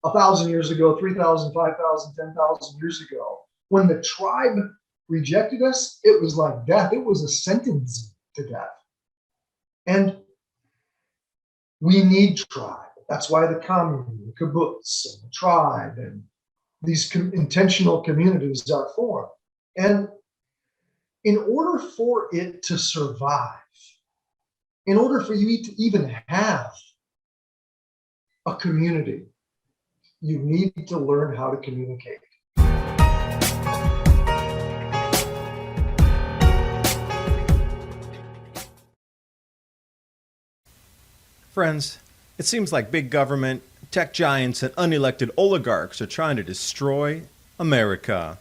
1,000 years ago, 3,000, 5,000, 10,000 years ago. When the tribe rejected us, it was like death. It was a sentence to death. And we need tribe. That's why the commune, the kibbutz, and the tribe, and these intentional communities are formed. And in order for it to survive, in order for you to even have a community, you need to learn how to communicate. Friends, it seems like big government, tech giants, and unelected oligarchs are trying to destroy America.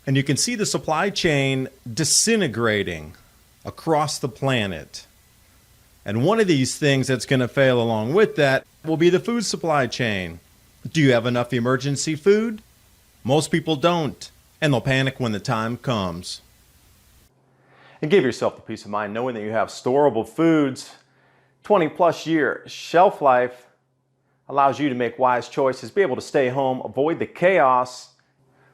And you can see the supply chain disintegrating across the planet. And one of these things that's going to fail along with that will be the food supply chain. Do you have enough emergency food? Most people don't, and they'll panic when the time comes. And give yourself the peace of mind knowing that you have storable foods. 20+ year shelf life allows you to make wise choices, be able to stay home, avoid the chaos.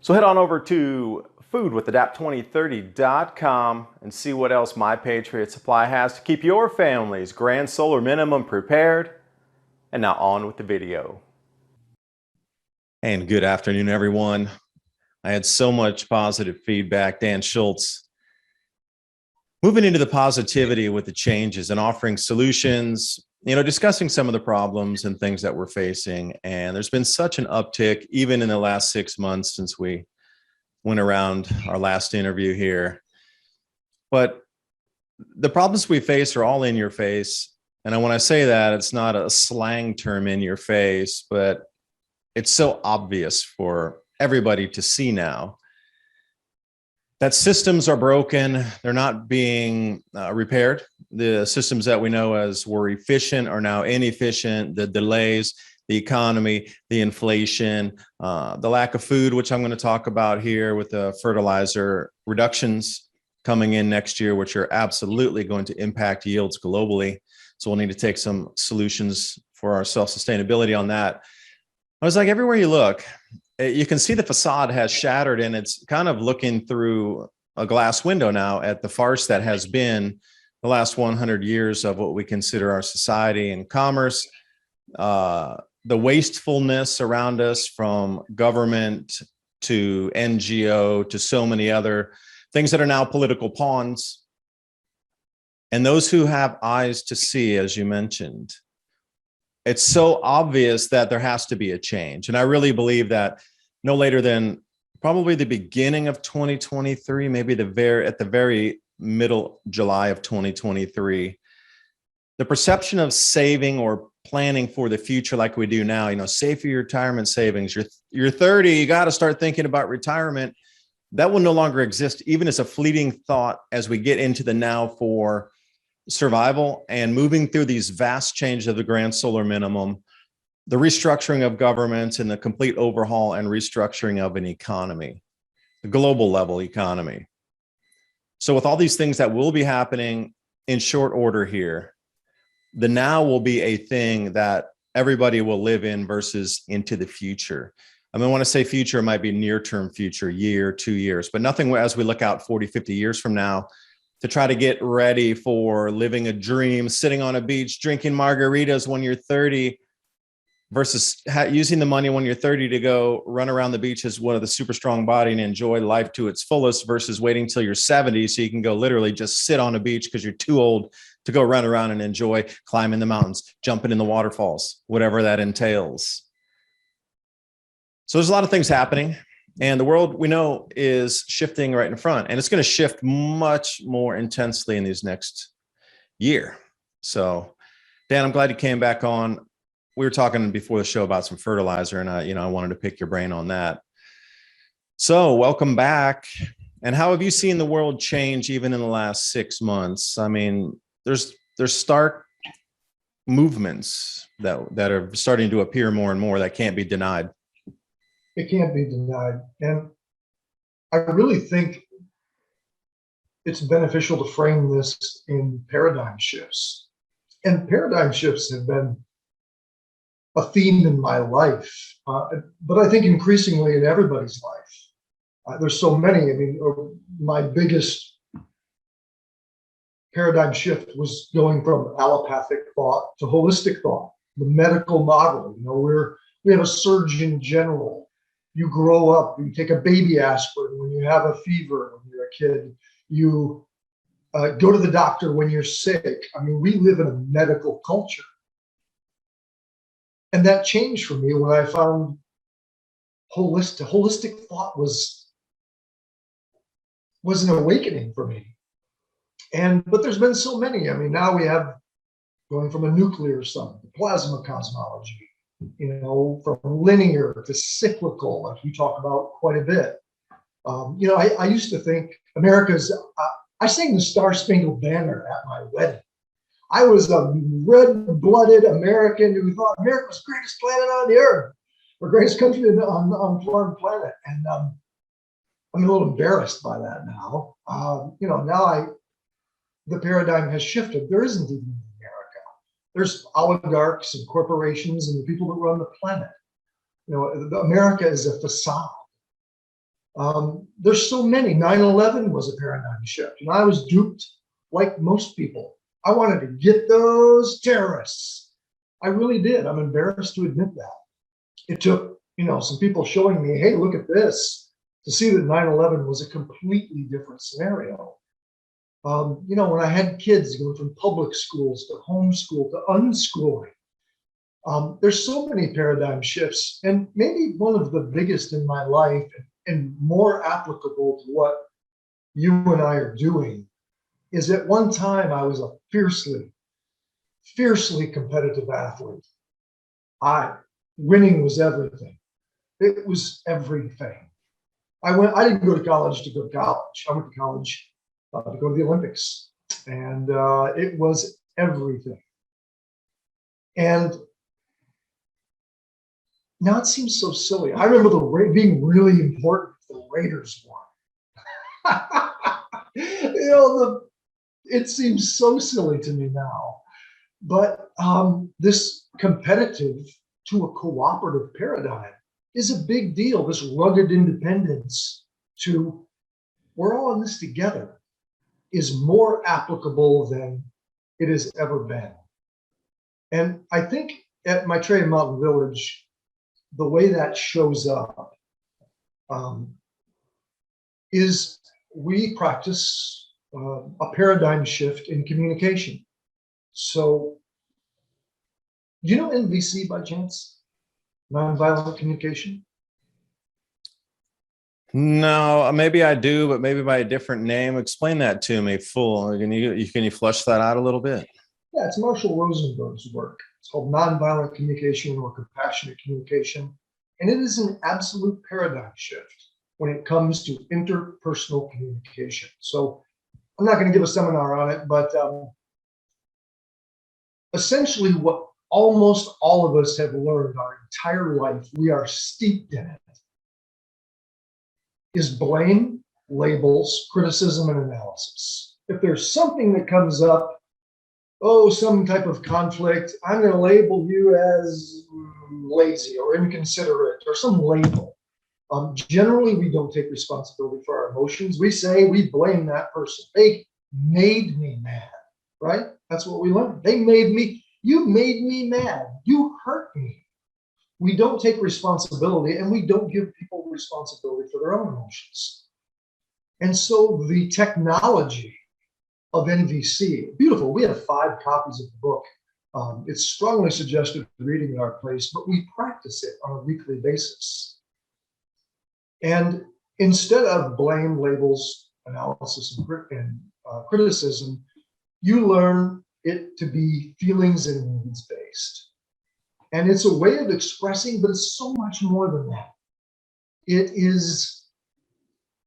So head on over to foodwithadapt2030.com and see what else My Patriot Supply has to keep your family's grand solar minimum prepared. And now on with the video. And good afternoon, everyone. I had so much positive feedback. Dan Schultz, moving into the positivity with the changes and offering solutions, discussing some of the problems and things that we're facing. And there's been such an uptick, even in the last 6 months since we went around our last interview here. But the problems we face are all in your face. And when I say that, it's not a slang term, in your face, but it's so obvious for everybody to see now that systems are broken. They're not being repaired. The systems that we know as were efficient are now inefficient. The delays, the economy, the inflation, the lack of food, which I'm going to talk about here with the fertilizer reductions coming in next year, which are absolutely going to impact yields globally. So we'll need to take some solutions for our self-sustainability on that. I was like, everywhere you look, you can see the facade has shattered, and it's kind of looking through a glass window now at the farce that has been the last 100 years of what we consider our society and commerce, the wastefulness around us, from government to NGO to so many other things that are now political pawns. And those who have eyes to see, as you mentioned, it's so obvious that there has to be a change. And I really believe that no later than probably the beginning of 2023, maybe at the very middle July of 2023, the perception of saving or planning for the future like we do now, save for your retirement savings. You're 30, you got to start thinking about retirement. That will no longer exist, even as a fleeting thought, as we get into the now for survival and moving through these vast changes of the grand solar minimum, the restructuring of governments, and the complete overhaul and restructuring of an economy, the global level economy. So with all these things that will be happening in short order here, the now will be a thing that everybody will live in versus into the future. I mean, when I say future, it might be near-term future, year, 2 years, but nothing as we look out 40, 50 years from now to try to get ready for living a dream, sitting on a beach, drinking margaritas when you're 30, versus using the money when you're 30 to go run around the beach as one of the super strong body and enjoy life to its fullest, versus waiting till you're 70 so you can go literally just sit on a beach because you're too old to go run around and enjoy climbing the mountains, jumping in the waterfalls, whatever that entails. So there's a lot of things happening. And the world, we know, is shifting right in front, and it's going to shift much more intensely in these next year. So, Dan, I'm glad you came back on. We were talking before the show about some fertilizer, and I wanted to pick your brain on that. So, welcome back. And how have you seen the world change even in the last 6 months? I mean, there's stark movements that are starting to appear more and more that can't be denied. It can't be denied. And I really think it's beneficial to frame this in paradigm shifts. And paradigm shifts have been a theme in my life, but I think increasingly in everybody's life. There's so many. I mean, my biggest paradigm shift was going from allopathic thought to holistic thought, the medical model. You know, we have a surgeon general. You grow up, you take a baby aspirin when you have a fever when you're a kid. You go to the doctor when you're sick. I mean, we live in a medical culture. And that changed for me when I found holistic thought was an awakening for me. But there's been so many. I mean, now we have going from a nuclear sun to plasma cosmology, you know, from linear to cyclical, like we talk about quite a bit. You know, I used to think America's, I sang the Star Spangled Banner at my wedding. I was a red-blooded American who thought America was the greatest planet on the earth, or greatest country on the planet. And I'm a little embarrassed by that now. You know, now the paradigm has shifted. There isn't even America. There's oligarchs and corporations and the people that run the planet. You know, America is a facade. There's so many. 9/11 was a paradigm shift, and I was duped like most people. I wanted to get those terrorists. I really did. I'm embarrassed to admit that. It took, you know, some people showing me, hey, look at this, to see that 9/11 was a completely different scenario. You know, when I had kids going from public schools to homeschool to unschooling, there's so many paradigm shifts, and maybe one of the biggest in my life and more applicable to what you and I are doing is at one time I was a fiercely competitive athlete. Winning was everything. It was everything. I didn't go to college to go to college. I went to college to go to the Olympics, and it was everything. And now it seems so silly. I remember being really important if the Raiders won. You know, it seems so silly to me now. But this competitive to a cooperative paradigm is a big deal. This rugged independence to we're all in this together is more applicable than it has ever been. And I think at my Maitreya Mountain Village, the way that shows up is we practice a paradigm shift in communication. So, do you know NVC by chance? Nonviolent communication? No, maybe I do, but maybe by a different name. Explain that to me full. Can you flesh that out a little bit? Yeah, it's Marshall Rosenberg's work. It's called Nonviolent Communication or Compassionate Communication. And it is an absolute paradigm shift when it comes to interpersonal communication. So I'm not going to give a seminar on it, but essentially what almost all of us have learned our entire life, we are steeped in it, is blame, labels, criticism, and analysis. If there's something that comes up, some type of conflict, I'm going to label you as lazy or inconsiderate or some label. Generally, we don't take responsibility for our emotions. We blame that person. They made me mad, right? That's what we learned. You made me mad. You hurt me. We don't take responsibility, and we don't give people responsibility for their own emotions. And so the technology of NVC, beautiful. We have 5 copies of the book. It's strongly suggested reading at our place, but we practice it on a weekly basis. And instead of blame, labels, analysis, and criticism, you learn it to be feelings and needs based. And it's a way of expressing, but it's so much more than that. It is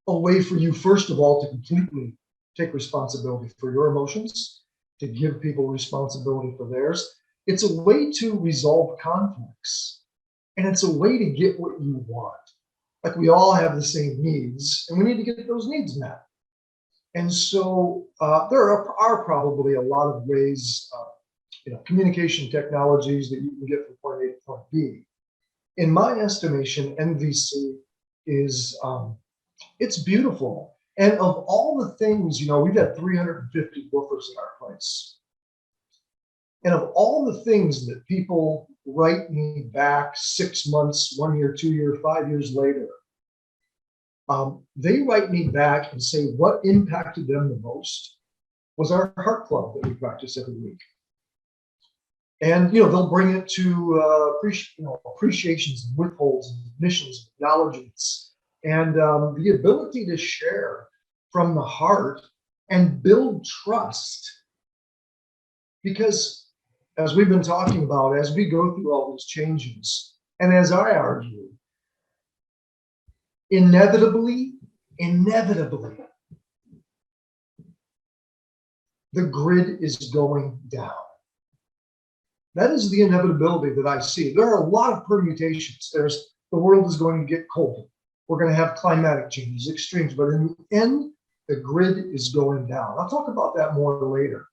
a way for you, first of all, to completely take responsibility for your emotions, to give people responsibility for theirs. It's a way to resolve conflicts, and it's a way to get what you want. Like, we all have the same needs, and we need to get those needs met. And so there are probably a lot of ways communication technologies that you can get from point A to point B. In my estimation, NVC is it's beautiful. And of all the things, we've had 350 woofers in our place. And of all the things that people write me back 6 months, 1 year, 2 year, 5 years later, they write me back and say what impacted them the most was our heart club that we practice every week. And they'll bring it to appreciations and withholds and admissions, acknowledgements, and the ability to share from the heart and build trust. Because as we've been talking about, as we go through all these changes, and as I argue, inevitably, the grid is going down. That is the inevitability that I see. There are a lot of permutations. The world is going to get colder. We're going to have climatic changes, extremes, but in the end, the grid is going down. I'll talk about that more later.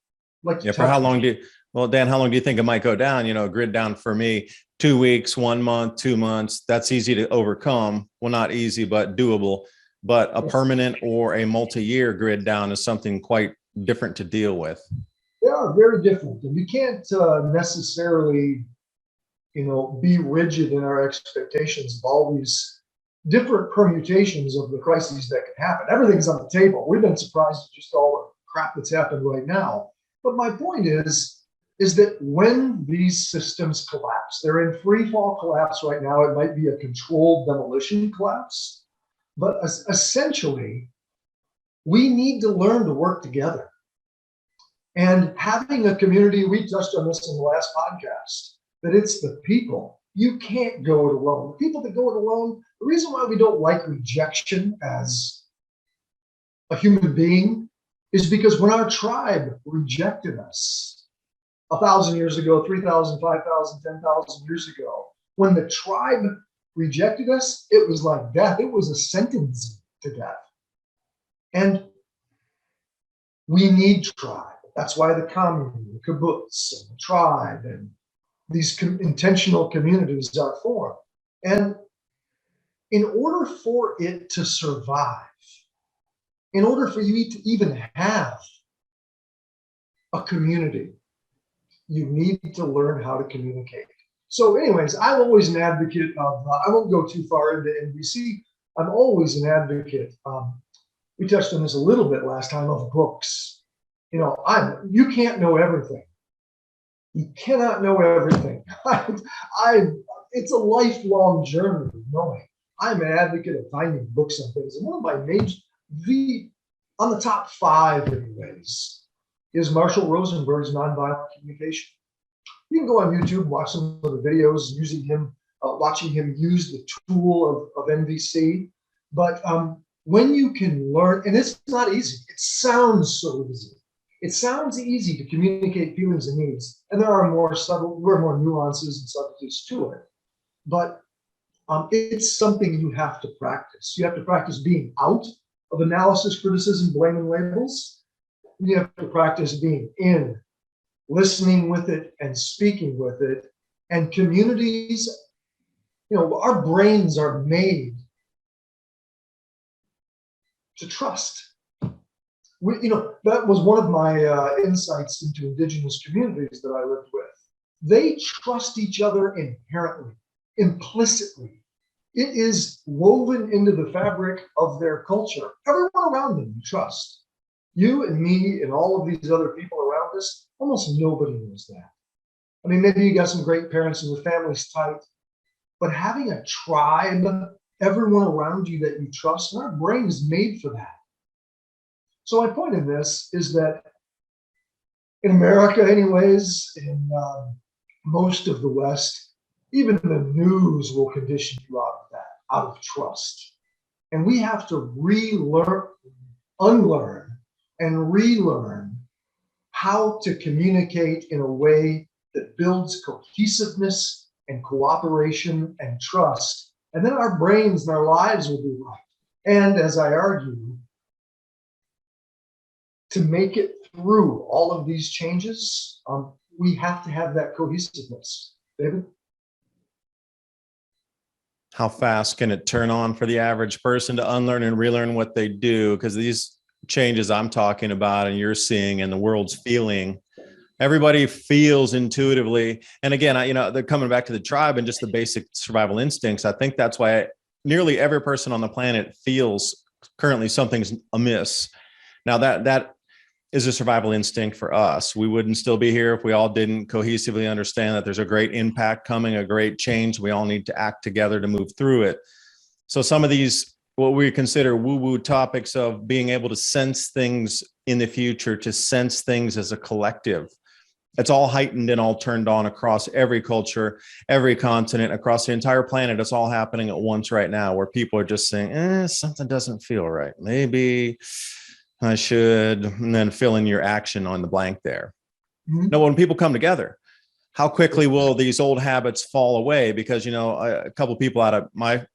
For how long Dan, how long do you think it might go down? Grid down for me, 2 weeks, 1 month, 2 months. That's easy to overcome. Well, not easy, but doable. But a permanent or a multi-year grid down is something quite different to deal with. They are very different, and we can't necessarily, be rigid in our expectations of all these different permutations of the crises that can happen. Everything's on the table. We've been surprised at just all the crap that's happened right now. But my point is that when these systems collapse, they're in free fall collapse right now. It might be a controlled demolition collapse, but essentially, we need to learn to work together. And having a community, we touched on this in the last podcast, that it's the people. You can't go it alone. The people that go it alone, the reason why we don't like rejection as a human being is because when our tribe rejected us 1,000 years ago, 3,000, 5,000, 10,000 years ago, when the tribe rejected us, it was like death. It was a sentence to death. And we need tribe. That's why the commune, the kibbutz, and the tribe, and these intentional communities are formed. And in order for it to survive, in order for you to even have a community, you need to learn how to communicate. So anyways, I'm always an advocate of, I won't go too far into NVC. I'm always an advocate. We touched on this a little bit last time of books. You can't know everything. You cannot know everything. It's a lifelong journey of knowing. I'm an advocate of finding books on things. And one of my on the top 5 anyways, is Marshall Rosenberg's Nonviolent Communication. You can go on YouTube, watch some of the videos watching him use the tool of NVC. But when you can learn, and it's not easy, it sounds so easy. It sounds easy to communicate feelings and needs, and there are more nuances and subtleties to it. But it's something you have to practice. You have to practice being out of analysis, criticism, blame, and labels. You have to practice being in, listening with it and speaking with it. And communities, our brains are made to trust. That was one of my insights into indigenous communities that I lived with. They trust each other inherently, implicitly. It is woven into the fabric of their culture. Everyone around them you trust. You and me and all of these other people around us, almost nobody knows that. I mean, maybe you got some great parents and the family's tight, but having a tribe, everyone around you that you trust, and our brain is made for that. So my point in this is that in America anyways, in most of the West, even the news will condition you out of that, out of trust. And we have to unlearn and relearn how to communicate in a way that builds cohesiveness and cooperation and trust. And then our brains and our lives will be right. And as I argue, to make it through all of these changes, we have to have that cohesiveness. David? How fast can it turn on for the average person to unlearn and relearn what they do? Because these changes I'm talking about and you're seeing and the world's feeling, everybody feels intuitively. And again, they're coming back to the tribe and just the basic survival instincts. I think that's why nearly every person on the planet feels currently something's amiss. Now that is a survival instinct for us. We wouldn't still be here if we all didn't cohesively understand that there's a great impact coming, a great change. We all need to act together to move through it. So some of these, what we consider woo-woo topics of being able to sense things in the future, to sense things as a collective, it's all heightened and all turned on across every culture, every continent, across the entire planet. It's all happening at once right now, where people are just saying, something doesn't feel right. Maybe I should, and then fill in your action on the blank there. Mm-hmm. Now, when people come together, how quickly will these old habits fall away? Because, a couple of people out of my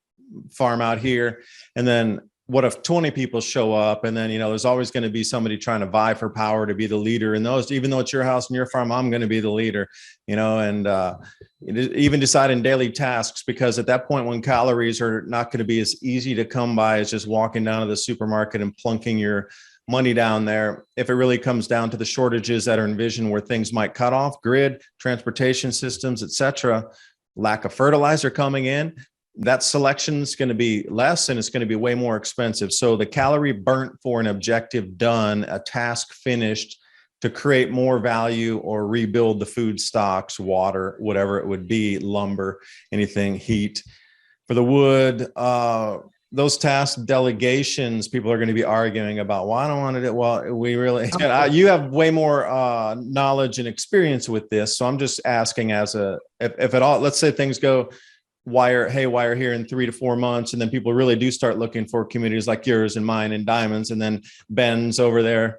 farm out here, and then what if 20 people show up, and then, there's always going to be somebody trying to vie for power to be the leader in those, even though it's your house and your farm, I'm going to be the leader, and even deciding daily tasks, because at that point when calories are not going to be as easy to come by as just walking down to the supermarket and plunking your money down there, if it really comes down to the shortages that are envisioned where things might cut off, grid, transportation systems, etc., lack of fertilizer coming in, that selection is going to be less and it's going to be way more expensive. So the calorie burnt for an objective done, a task finished to create more value or rebuild the food stocks, water, whatever it would be, lumber, anything, heat. For the wood, those task delegations, people are going to be arguing about, well, I don't want to do, well, we really, you have way more knowledge and experience with this. So I'm just asking if at all, let's say things go haywire here in 3 to 4 months, and then people really do start looking for communities like yours and mine and Diamonds, and then Ben's over there.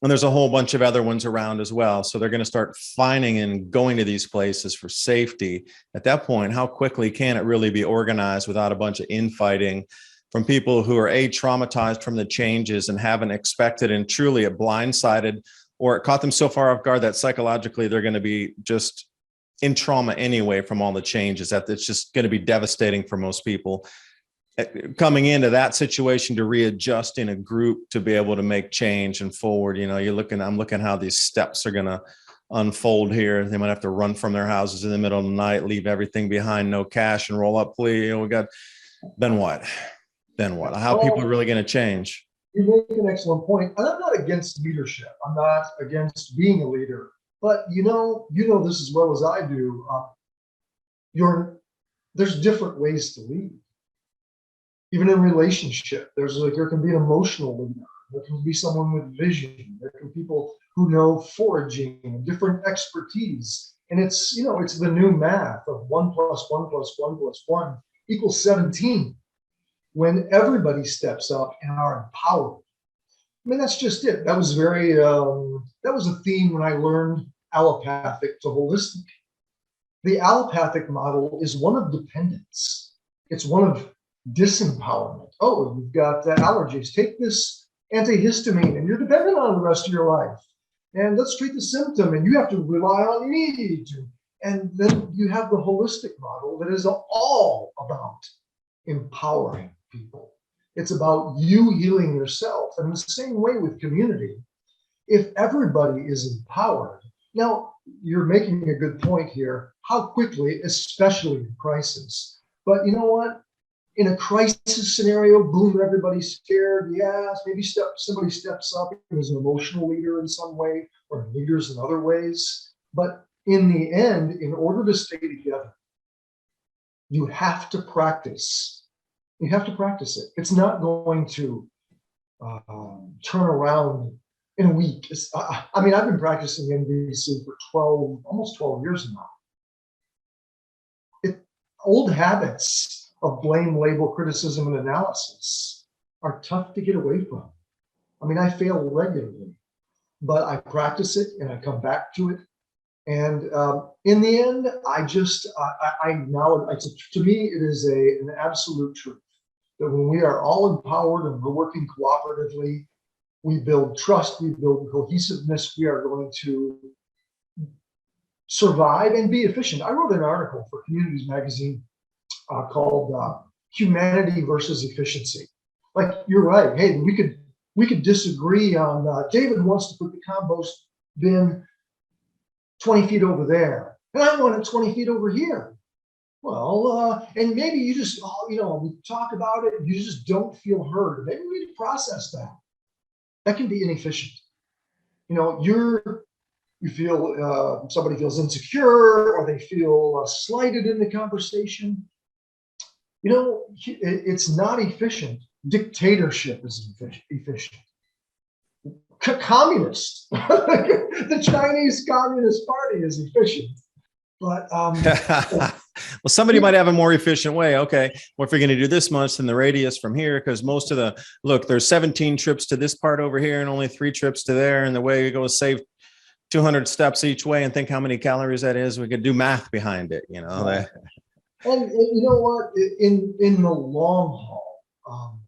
And there's a whole bunch of other ones around as well. So they're going to start finding and going to these places for safety. At that point, how quickly can it really be organized without a bunch of infighting from people who are traumatized from the changes and haven't expected, and truly it blindsided, or it caught them so far off guard that psychologically they're going to be just in trauma anyway from all the changes, that it's just going to be devastating for most people. Coming into that situation to readjust in a group to be able to make change and forward, I'm looking how these steps are going to unfold here. They might have to run from their houses in the middle of the night, leave everything behind, no cash, and roll up, please. Then what? How people are really going to change? You make an excellent point. And I'm not against leadership. I'm not against being a leader. But you know this as well as I do. There's different ways to lead. Even in relationship, there can be an emotional leader. There can be someone with vision. There can be people who know foraging and different expertise. And it's the new math of 1 + 1 + 1 + 1 = 17. When everybody steps up and are empowered. I mean, that's just it. That was that was a theme when I learned allopathic to holistic. The allopathic model is one of dependence. It's one of disempowerment. Oh, you've got allergies. Take this antihistamine and you're dependent on it the rest of your life. And let's treat the symptom and you have to rely on me to. And then you have the holistic model that is all about empowering people. It's about you healing yourself. And the same way with community, if everybody is empowered. Now, you're making a good point here. How quickly, especially in crisis. But you know what? In a crisis scenario, boom, everybody's scared. Yes, maybe somebody steps up as an emotional leader in some way, or leaders in other ways. But in the end, in order to stay together, you have to practice. You have to practice it. It's not going to turn around in a week. I've been practicing NVC for almost 12 years now. Old habits of blame, label, criticism, and analysis are tough to get away from. I fail regularly, but I practice it and I come back to it. And in the end, to me, it is an absolute truth that when we are all empowered and we're working cooperatively, we build trust, we build cohesiveness, we are going to survive and be efficient. I wrote an article for Communities Magazine called Humanity versus Efficiency. Like, you're right. Hey, we could disagree on David wants to put the compost bin 20 feet over there, and I want it 20 feet over here. Well, and maybe you just, we talk about it, and you just don't feel heard. Maybe we need to process that. That can be inefficient. You feel somebody feels insecure, or they feel slighted in the conversation. It's not efficient. Dictatorship is efficient. Communist, the Chinese Communist Party is efficient. But well, somebody might have a more efficient way. Okay, well, if you're going to do this much, then the radius from here, because most of there's 17 trips to this part over here and only 3 trips to there, and the way you go is save 200 steps each way, and think how many calories that is. We could do math behind it, Right. And you know what? In the long haul,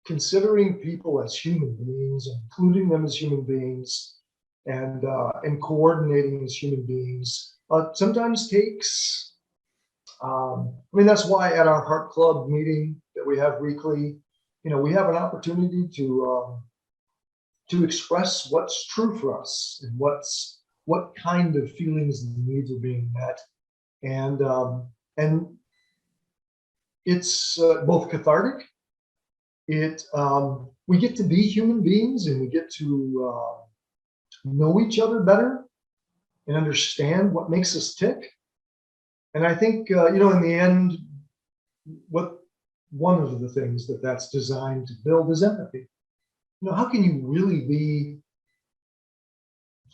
considering people as human beings, including them as human beings, and coordinating as human beings, sometimes takes. That's why at our Heart Club meeting that we have weekly, we have an opportunity to express what's true for us and what kind of feelings and needs are being met, and it's both cathartic. We get to be human beings, and we get to know each other better and understand what makes us tick. And I think, in the end, one of the things that's designed to build is empathy. How can you really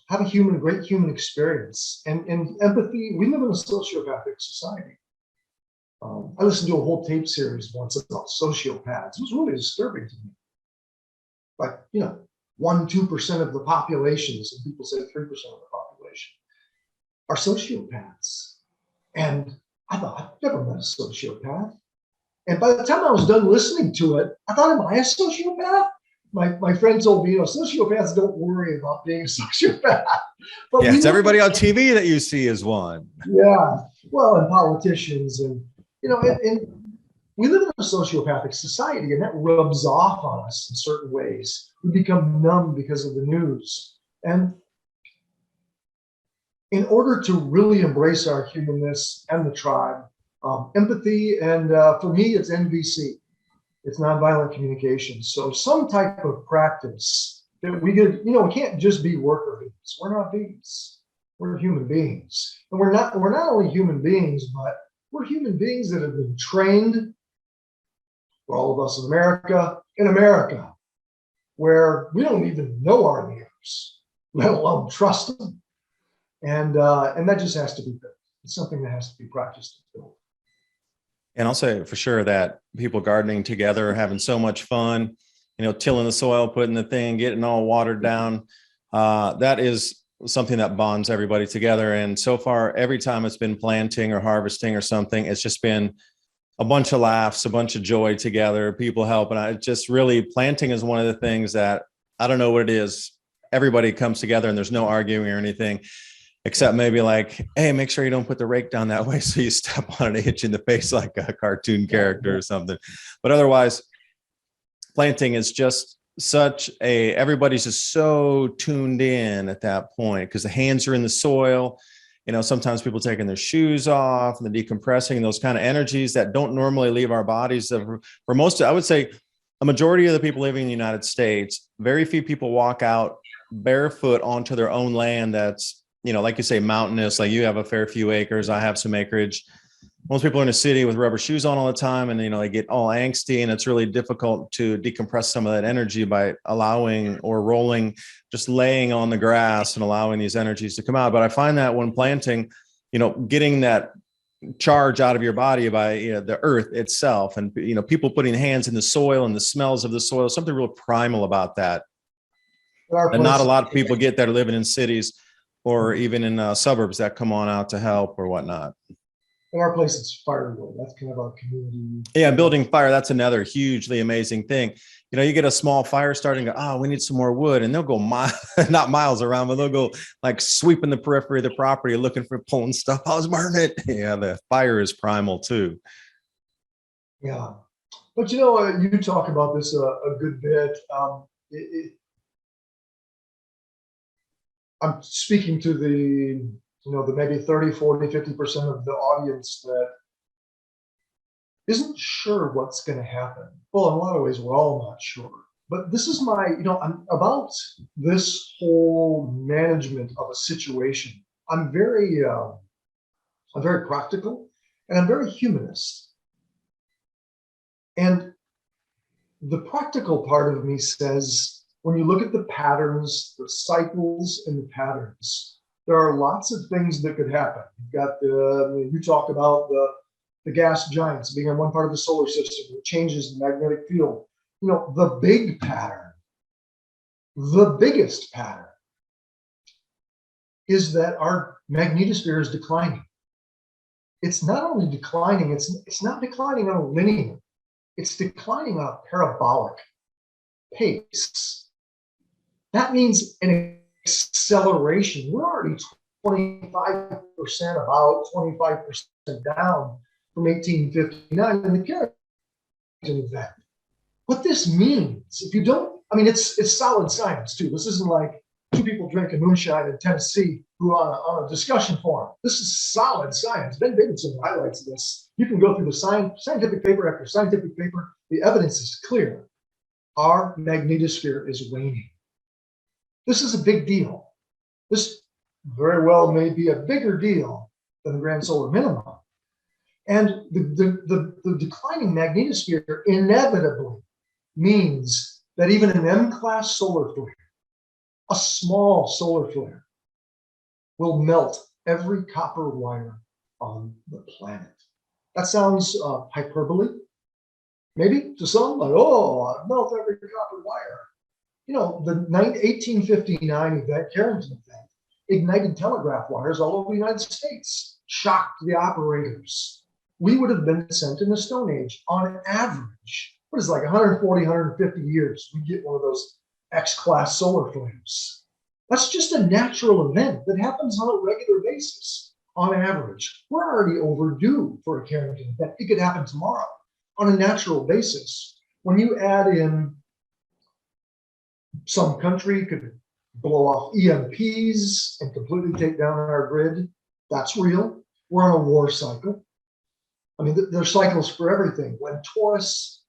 have a great human experience? And empathy, we live in a sociopathic society. I listened to a whole tape series once about sociopaths. It was really disturbing to me. Like, 1-2% of the population, some people say 3% of the population, are sociopaths. And I thought, I've never met a sociopath. And by the time I was done listening to it, I thought, am I a sociopath? My friend told me, sociopaths don't worry about being a sociopath. But yeah, it's everybody on TV that you see is one. Yeah, well, and politicians, and we live in a sociopathic society, and that rubs off on us in certain ways. We become numb because of the news. And in order to really embrace our humanness and the tribe, empathy, and for me, it's NVC. It's nonviolent communication. So some type of practice that we get, we can't just be worker bees. We're not bees. We're human beings. And we're not only human beings, but we're human beings that have been trained, for all of us in America, where we don't even know our neighbors, let alone trust them. And that just has to be built. It's something that has to be practiced and built. And I'll say for sure that people gardening together are having so much fun, tilling the soil, putting the thing, getting all watered down. That is something that bonds everybody together. And so far, every time it's been planting or harvesting or something, it's just been a bunch of laughs, a bunch of joy together, people helping. Planting is one of the things that, I don't know what it is. Everybody comes together and there's no arguing or anything. Except maybe like, hey, make sure you don't put the rake down that way so you step on it and hit you in the face like a cartoon character or something. But otherwise, planting is just everybody's just so tuned in at that point because the hands are in the soil. Sometimes people taking their shoes off and the decompressing, those kind of energies that don't normally leave our bodies. For most, I would say a majority of the people living in the United States, very few people walk out barefoot onto their own land that's, like you say, mountainous. Like you have a fair few acres, I have some acreage. Most people are in a city with rubber shoes on all the time, and they get all angsty, and it's really difficult to decompress some of that energy by allowing or rolling, just laying on the grass and allowing these energies to come out. But I find that when planting, getting that charge out of your body by the earth itself, and people putting hands in the soil and the smells of the soil, something real primal about that. And not a lot of people get that are living in cities or even in suburbs that come on out to help or whatnot. In our place, it's firewood. That's kind of our community. Yeah, building fire, that's another hugely amazing thing. You know, you get a small fire starting, go, oh, we need some more wood. And they'll go not miles around, but they'll go like sweeping the periphery of the property, looking for pulling stuff. I was burning it. Yeah, the fire is primal too. Yeah. But you know, you talk about this a good bit. I'm speaking to the maybe 30, 40, 50% of the audience that isn't sure what's going to happen. Well, in a lot of ways, we're all not sure. But this is I'm about this whole management of a situation. I'm very practical, and I'm very humanist. And the practical part of me says, when you look at the patterns, the cycles and the patterns, there are lots of things that could happen. You've got you talk about the gas giants being on one part of the solar system, it changes the magnetic field. You know, the big pattern, the biggest pattern is that our magnetosphere is declining. It's not only declining, it's not declining on a linear, it's declining on a parabolic pace. That means an acceleration. We're already 25%, about 25% down from 1859 in the Carrington event. What this means, if you don't, I mean, it's solid science too. This isn't like two people drinking moonshine in Tennessee who on a discussion forum. This is solid science. Ben Davidson highlights this. You can go through the scientific paper after scientific paper. The evidence is clear. Our magnetosphere is waning. This is a big deal. This very well may be a bigger deal than the grand solar minimum. And the declining magnetosphere inevitably means that even an M-class solar flare, a small solar flare, will melt every copper wire on the planet. That sounds hyperbole, maybe to some, like, oh, melt every copper wire. You know, the 1859 event, Carrington event, ignited telegraph wires all over the United States, shocked the operators. We would have been sent in the Stone Age on average. What is it, like 140, 150 years, we get one of those X-class solar flares. That's just a natural event that happens on a regular basis on average. We're already overdue for a Carrington event. It could happen tomorrow on a natural basis. When you add in some country could blow off EMPs and completely take down our grid, that's real. We're on a war cycle. I mean, there's cycles for everything. When Taurus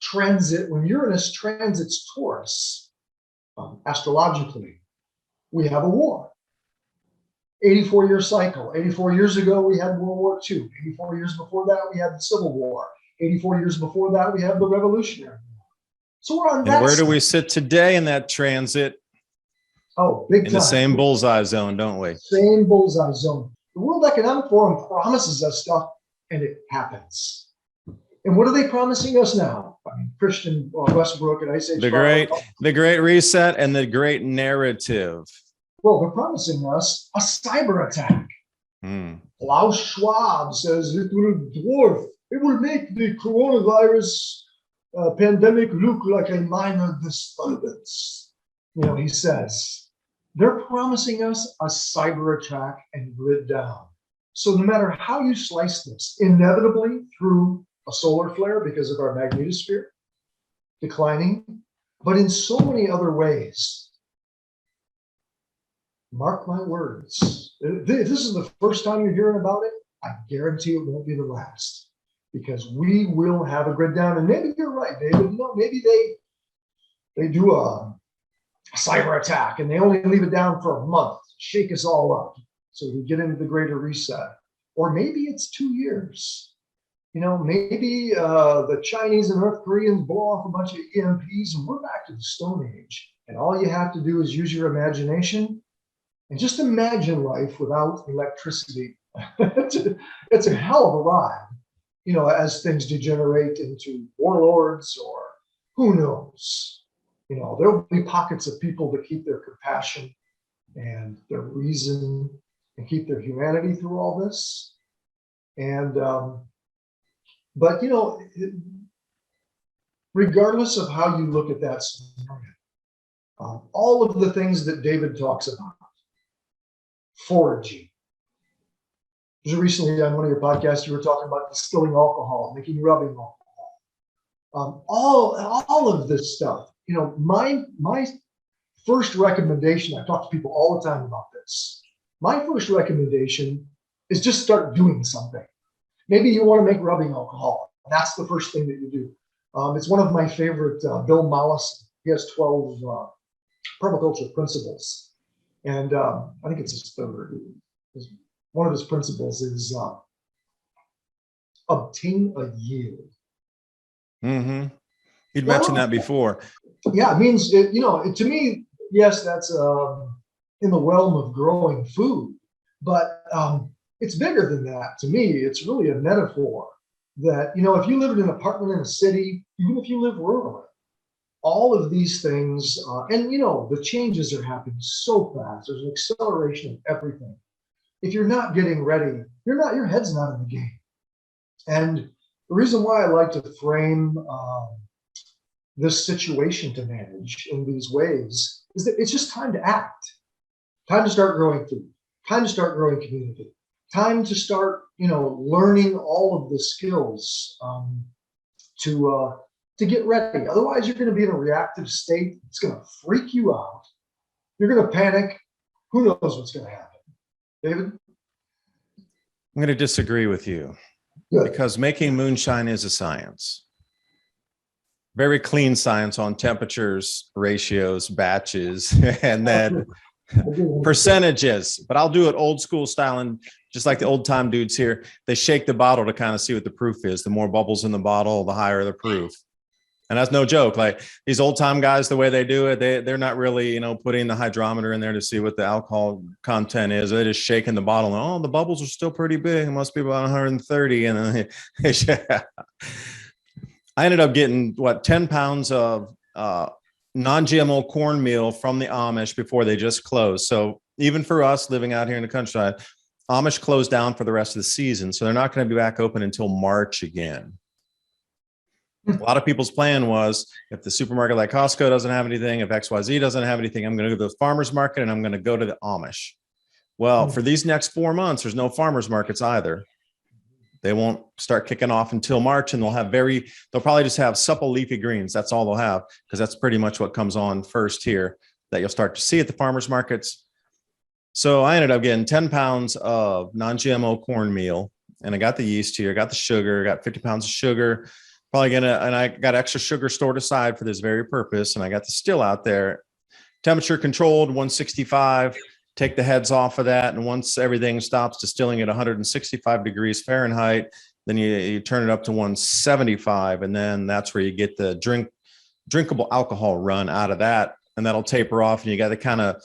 transit, when Uranus transits Taurus, astrologically, we have a war. 84-year cycle. 84 years ago, we had World War II. 84 years before that, we had the Civil War. 84 years before that, we had the Revolutionary War. So we're on that. And where do we sit today in that transit? Oh, big time. In the same bullseye zone, don't we? Same bullseye zone. The World Economic Forum promises us stuff, and it happens. And what are they promising us now? I mean, Christian Westbrook and Ice Age. The great reset and the great narrative. Well, they're promising us a cyber attack. Klaus Schwab says it will make the coronavirus pandemic look like a minor disturbance. You know, he says they're promising us a cyber attack and grid down. So no matter how you slice this, inevitably through a solar flare because of our magnetosphere declining, but in so many other ways. Mark my words. If this is the first time you're hearing about it, I guarantee it won't be the last, because we will have a grid down. And maybe you're right, David. You know, maybe they do a cyber attack and they only leave it down for a month, shake us all up so we get into the greater reset. Or maybe it's 2 years. You know, maybe the Chinese and North Koreans blow off a bunch of EMPs and we're back to the Stone Age. And all you have to do is use your imagination and just imagine life without electricity. It's a hell of a ride, you know, as things degenerate into warlords or who knows. You know, there'll be pockets of people that keep their compassion and their reason and keep their humanity through all this. And, but regardless of how you look at that scenario, all of the things that David talks about, foraging. Just recently on one of your podcasts, you were talking about distilling alcohol, making rubbing alcohol. All of this stuff. My first recommendation, I talk to people all the time about this. My first recommendation is just start doing something. Maybe you want to make rubbing alcohol. That's the first thing that you do. It's one of my favorite, Bill Mollison. He has 12 permaculture principles. And I think it's his third. One of his principles is obtain a yield. Mm-hmm. You'd mentioned that before. Yeah, it means, to me, yes, that's in the realm of growing food, but it's bigger than that. To me, it's really a metaphor that, if you live in an apartment in a city, even if you live rurally, all of these things, and the changes are happening so fast. There's an acceleration of everything. If you're not getting ready, your head's not in the game. And the reason why I like to frame this situation to manage in these ways is that it's just time to act, time to start growing food, time to start growing community, time to start, learning all of the skills to get ready. Otherwise, you're going to be in a reactive state. It's going to freak you out. You're going to panic. Who knows what's going to happen? David? I'm going to disagree with you. Good. Because making moonshine is a science. Very clean science on temperatures, ratios, batches, and then percentages. But I'll do it old school style, and just like the old time dudes here, they shake the bottle to kind of see what the proof is. The more bubbles in the bottle, the higher the proof. And that's no joke. Like these old time guys, the way they do it, they're not really, putting the hydrometer in there to see what the alcohol content is. They're just shaking the bottle. And, oh, the bubbles are still pretty big. It must be about 130. And then I ended up getting 10 pounds of non-GMO cornmeal from the Amish before they just closed. So even for us living out here in the countryside, Amish closed down for the rest of the season. So they're not going to be back open until March again. A lot of people's plan was, if the supermarket like Costco doesn't have anything, if XYZ doesn't have anything, I'm going to go to the farmer's market and I'm going to go to the Amish. Well, for these next 4 months, there's no farmer's markets either. They won't start kicking off until March, and they'll probably just have supple leafy greens. That's all they'll have, because that's pretty much what comes on first here that you'll start to see at the farmer's markets. So I ended up getting 10 pounds of non-GMO cornmeal, and I got the yeast here, I got the sugar, I got 50 pounds of sugar. And I got extra sugar stored aside for this very purpose. And I got the still out there, temperature controlled 165, take the heads off of that. And once everything stops distilling at 165 degrees Fahrenheit, then you turn it up to 175. And then that's where you get the drinkable alcohol run out of that. And that'll taper off. And you got the kind of,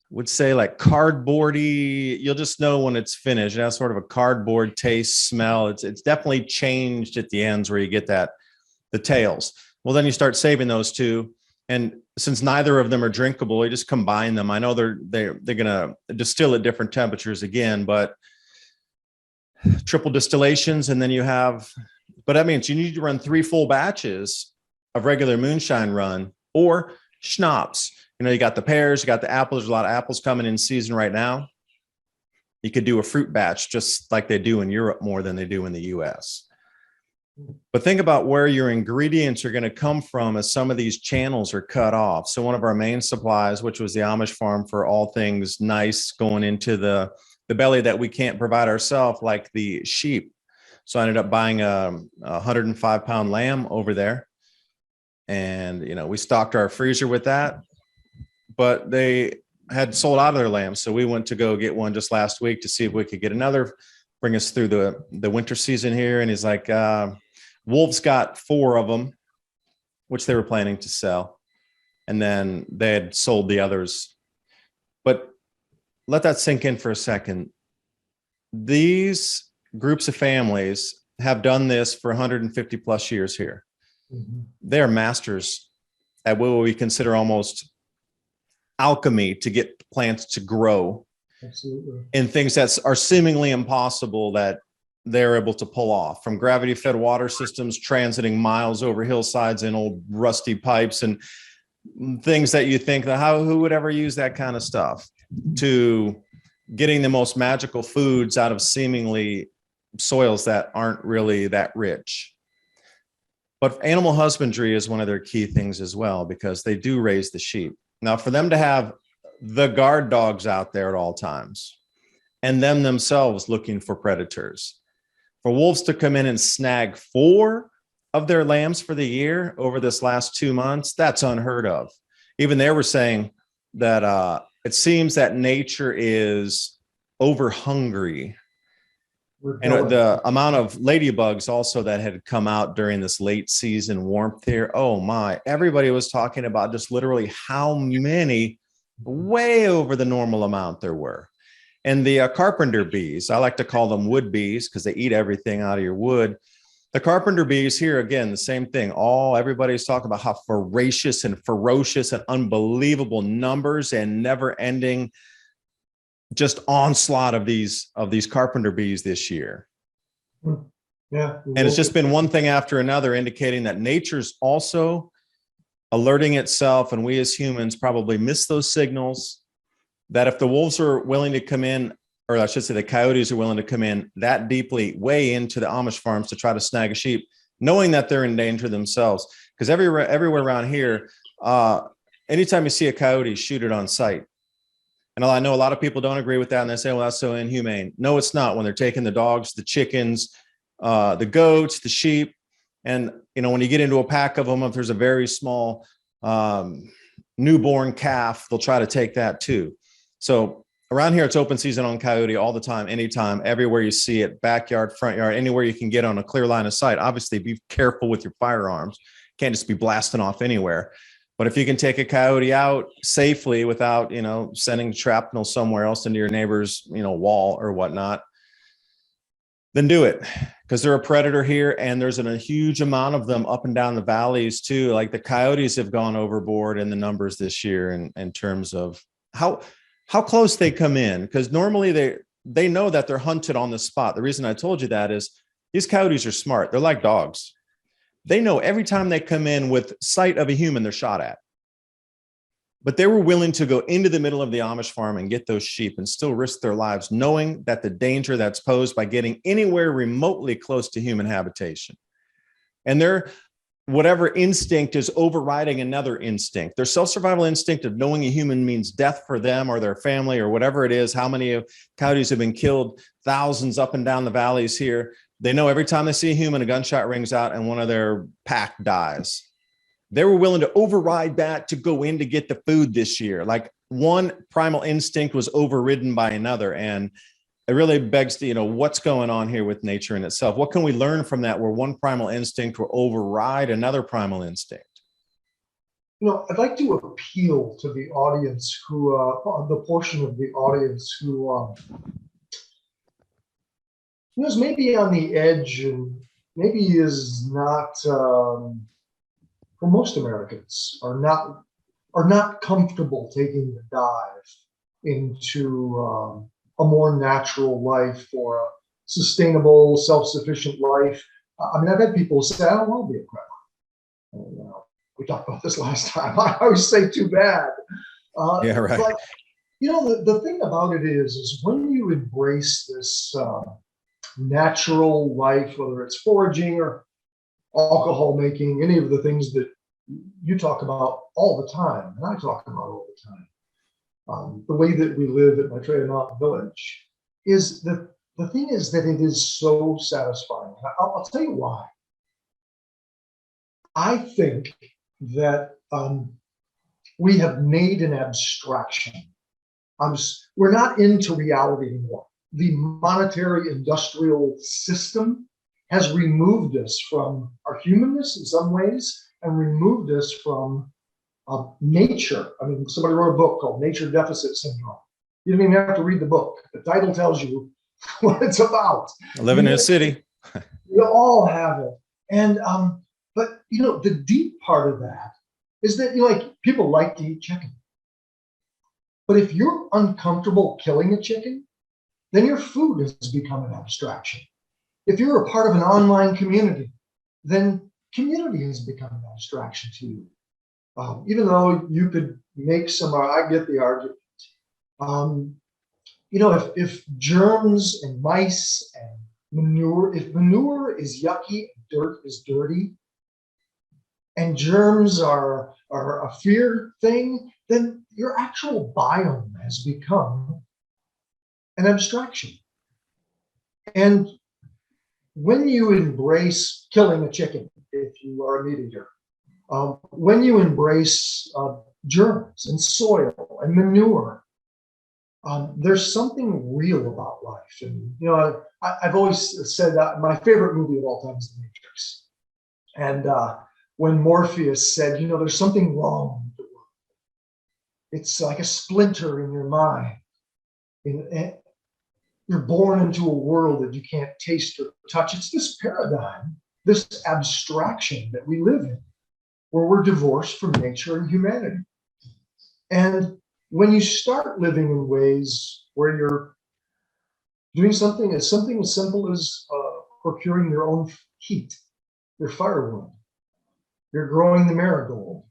would say like cardboardy, you'll just know when it's finished. It has sort of a cardboard taste, smell. It's definitely changed at the ends where you get the tails. Well, then you start saving those two. And since neither of them are drinkable, you just combine them. I know they're going to distill at different temperatures again, but triple distillations. And then but that means you need to run 3 full batches of regular moonshine run or schnapps. You got the pears, you got the apples. There's a lot of apples coming in season right now. You could do a fruit batch just like they do in Europe more than they do in the US. But think about where your ingredients are going to come from as some of these channels are cut off. So one of our main supplies, which was the Amish farm for all things nice going into the belly that we can't provide ourselves, like the sheep. So I ended up buying a 105-pound lamb over there. And, we stocked our freezer with that. But they had sold out of their lambs. So we went to go get one just last week to see if we could get another, bring us through the winter season here. And he's like, Wolves got 4 of them, which they were planning to sell. And then they had sold the others. But let that sink in for a second. These groups of families have done this for 150 plus years here. Mm-hmm. They're masters at what we consider almost alchemy to get plants to grow. Absolutely. In things that are seemingly impossible, that they're able to pull off, from gravity fed water systems transiting miles over hillsides in old rusty pipes and things that you think that who would ever use that kind of stuff, to getting the most magical foods out of seemingly soils that aren't really that rich. But animal husbandry is one of their key things as well, because they do raise the sheep. Now, for them to have the guard dogs out there at all times, and them themselves looking for predators, for wolves to come in and snag 4 of their lambs for the year over this last 2 months, that's unheard of. Even they were saying that it seems that nature is over hungry. And the amount of ladybugs also that had come out during this late season warmth here, oh my, everybody was talking about just literally how many, way over the normal amount there were. And the carpenter bees, I like to call them wood bees because they eat everything out of your wood. The carpenter bees here, again, the same thing. Everybody's talking about how voracious and ferocious and unbelievable numbers and never ending just onslaught of these carpenter bees this year. Yeah. And it's just been one thing after another, indicating that nature's also alerting itself, and we as humans probably miss those signals, that if the wolves are willing to come in, or I should say the coyotes are willing to come in that deeply, way into the Amish farms to try to snag a sheep, knowing that they're in danger themselves. Because everywhere around here, anytime you see a coyote, shoot it on sight. And I know a lot of people don't agree with that, and they say, well, that's so inhumane. No, it's not. When they're taking the dogs, the chickens, the goats, the sheep, and when you get into a pack of them, if there's a very small newborn calf, they'll try to take that too. So around here, it's open season on coyote all the time, anytime, everywhere you see it, backyard, front yard, anywhere you can get on a clear line of sight. Obviously, be careful with your firearms. Can't just be blasting off anywhere. But if you can take a coyote out safely without, sending shrapnel somewhere else into your neighbor's, wall or whatnot, then do it, because they're a predator here, and there's a huge amount of them up and down the valleys too. Like the coyotes have gone overboard in the numbers this year in terms of how close they come in, because normally they know that they're hunted on the spot. The reason I told you that is these coyotes are smart. They're like dogs. They know every time they come in with sight of a human, they're shot at. But they were willing to go into the middle of the Amish farm and get those sheep and still risk their lives, knowing that the danger that's posed by getting anywhere remotely close to human habitation. And their whatever instinct is overriding another instinct. Their self-survival instinct of knowing a human means death for them or their family or whatever it is. How many of coyotes have been killed? Thousands up and down the valleys here. They know every time they see a human, a gunshot rings out and one of their pack dies. They were willing to override that to go in to get the food this year. Like one primal instinct was overridden by another. And it really begs to, what's going on here with nature in itself? What can we learn from that, where one primal instinct will override another primal instinct? I'd like to appeal to the audience who, the portion of the audience who, is maybe on the edge and maybe is not, for most Americans, are not comfortable taking the dive into a more natural life or a sustainable, self-sufficient life. I mean, I've had people say, I don't want to be a prepper. We talked about this last time. I always say too bad. Yeah, right. But, the thing about it is when you embrace this natural life, whether it's foraging or alcohol making, any of the things that you talk about all the time, and I talk about all the time, the way that we live at Patriot Mountain Village is that the thing is that it is so satisfying. I'll tell you why. I think that we have made an abstraction. We're not into reality anymore. The monetary industrial system has removed us from our humanness in some ways and removed us from nature. I mean, somebody wrote a book called Nature Deficit Syndrome. You don't even have to read the book. The title tells you what it's about. Living in a city. We all have it. And, but, the deep part of that is that, people like to eat chicken. But if you're uncomfortable killing a chicken, then your food has become an abstraction. If you're a part of an online community, then community has become an abstraction to you. Even though you could make some, I get the argument. You know, if germs and mice and manure, if manure is yucky, dirt is dirty, and germs are a fear thing, then your actual biome has become an abstraction. And when you embrace killing a chicken, if you are a meat eater, when you embrace germs and soil and manure, there's something real about life. And, you know, I've always said that my favorite movie of all time is The Matrix. And when Morpheus said, you know, there's something wrong with the world. It's like a splinter in your mind. You're born into a world that you can't taste or touch. It's this paradigm, this abstraction that we live in, where we're divorced from nature and humanity. And when you start living in ways where you're doing something as simple as procuring your own heat, your firewood, you're growing the marigold,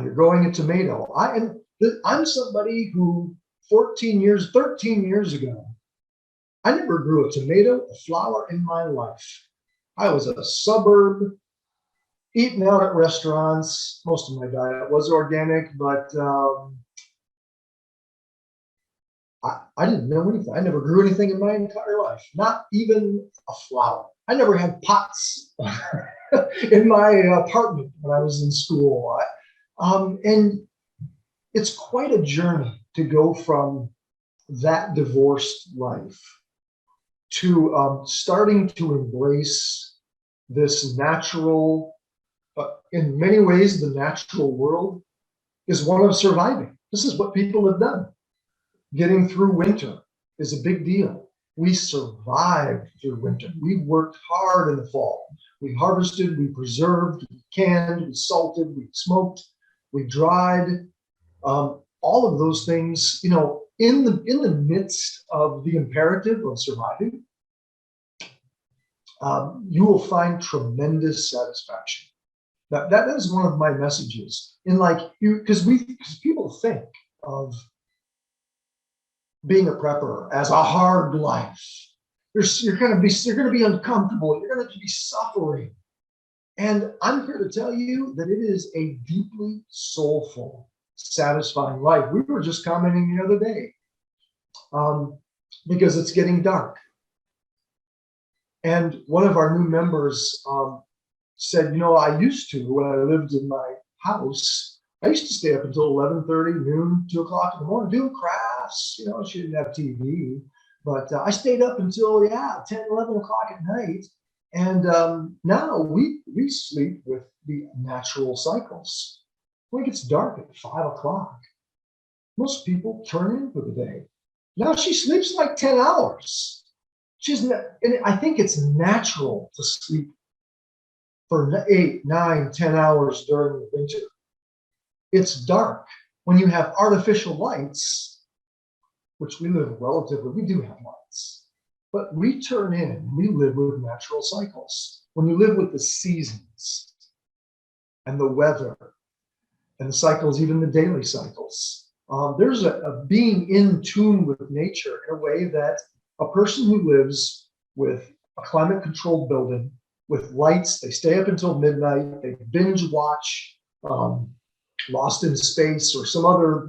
you're growing a tomato. I'm somebody who 13 years ago, I never grew a tomato, a flower in my life. I was a suburb, eating out at restaurants. Most of my diet was organic, but I didn't know anything. I never grew anything in my entire life, not even a flower. I never had pots in my apartment when I was in school. And it's quite a journey to go from that divorced life to starting to embrace this natural, in many ways, the natural world is one of surviving. This is what people have done. Getting through winter is a big deal. We survived through winter. We worked hard in the fall. We harvested, we preserved, we canned, we salted, we smoked, we dried. All of those things, you know, in the midst of the imperative of surviving, you will find tremendous satisfaction. That is one of my messages. In like because people think of being a prepper as a hard life. You're going to be uncomfortable. You're going to be suffering. And I'm here to tell you that it is a deeply soulful, satisfying life. We were just commenting the other day because it's getting dark. And one of our new members said, you know, I used to, when I lived in my house, I used to stay up until 11:30, noon, 2 o'clock in the morning, doing crafts. You know, she didn't have TV, but I stayed up until, 10, 11 o'clock at night. And now we sleep with the natural cycles. When it gets dark at 5 o'clock, most people turn in for the day. Now she sleeps like 10 hours. And I think it's natural to sleep for 8, 9, 10 hours during the winter. It's dark when you have artificial lights, which we live relatively, we do have lights, but we turn in, we live with natural cycles. When you live with the seasons and the weather and the cycles, even the daily cycles, there's a being in tune with nature in a way that a person who lives with a climate controlled building with lights, they stay up until midnight, they binge watch Lost in Space or some other,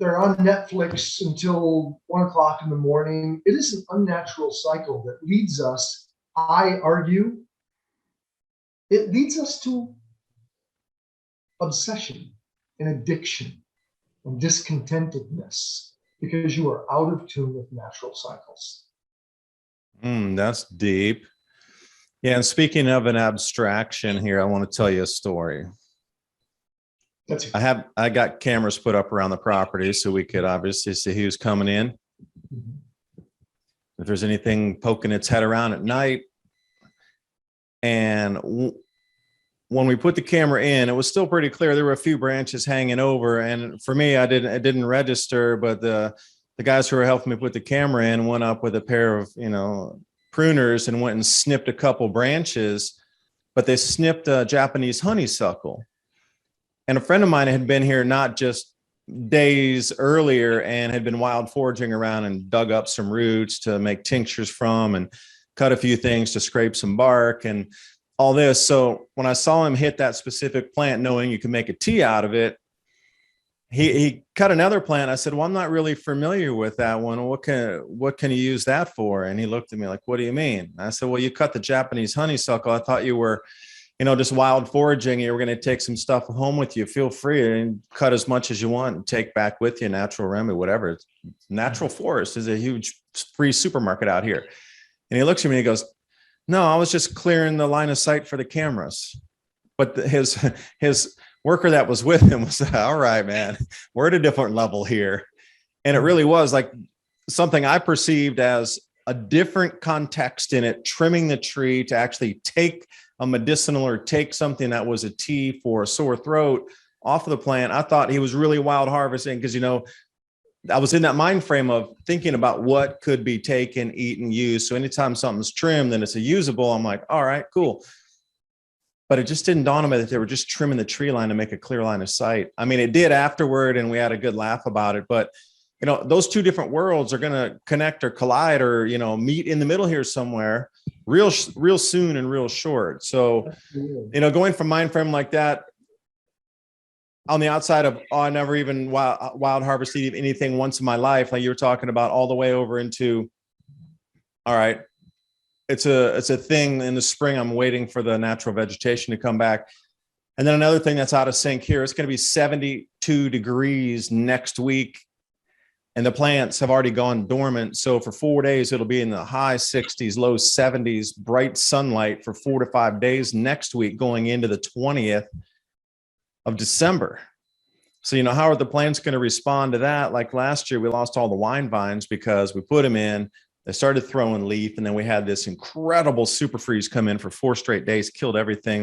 they're on Netflix until 1 o'clock in the morning. It is an unnatural cycle that leads us, I argue, it leads us to obsession and addiction and discontentedness because you are out of tune with natural cycles. That's deep. Yeah, and speaking of an abstraction here, I want to tell you a story. I got cameras put up around the property so we could obviously see who's coming in. If there's anything poking its head around at night. And when we put the camera in, it was still pretty clear. There were a few branches hanging over, and for me, it didn't register, but the the guys who were helping me put the camera in went up with a pair of, pruners and went and snipped a couple branches, but they snipped a Japanese honeysuckle. And a friend of mine had been here not just days earlier and had been wild foraging around and dug up some roots to make tinctures from and cut a few things to scrape some bark and all this. So when I saw him hit that specific plant, knowing you can make a tea out of it, he cut another plant. I said, well, I'm not really familiar with that one. What can you use that for? And he looked at me like, what do you mean? I said, well, you cut the Japanese honeysuckle. I thought you were, just wild foraging. You were going to take some stuff home with you. Feel free and cut as much as you want and take back with you, natural remedy, whatever. Natural forest is a huge free supermarket out here. And he looks at me and he goes, no, I was just clearing the line of sight for the cameras. But his worker that was with him was, all right, man, we're at a different level here. And it really was like something I perceived as a different context in it, trimming the tree to actually take a medicinal or take something that was a tea for a sore throat off of the plant. I thought he was really wild harvesting because, I was in that mind frame of thinking about what could be taken, eaten, used. So anytime something's trimmed, then it's a usable. I'm like, all right, cool. But it just didn't dawn on me that they were just trimming the tree line to make a clear line of sight. I mean, it did afterward and we had a good laugh about it, but those two different worlds are going to connect or collide or, meet in the middle here somewhere real soon and real short. So, going from mind frame like that, on the outside of, I never even wild harvested anything once in my life, like you were talking about, all the way over into, all right, it's a thing in the spring. I'm waiting for the natural vegetation to come back. And then another thing that's out of sync here, it's going to be 72 degrees next week. And the plants have already gone dormant. So for 4 days, it'll be in the high 60s, low 70s, bright sunlight for 4 to 5 days next week, going into the 20th of December. So, how are the plants going to respond to that? Like last year, we lost all the wine vines because we put them in, they started throwing leaf, and then we had this incredible super freeze come in for 4 straight days, killed everything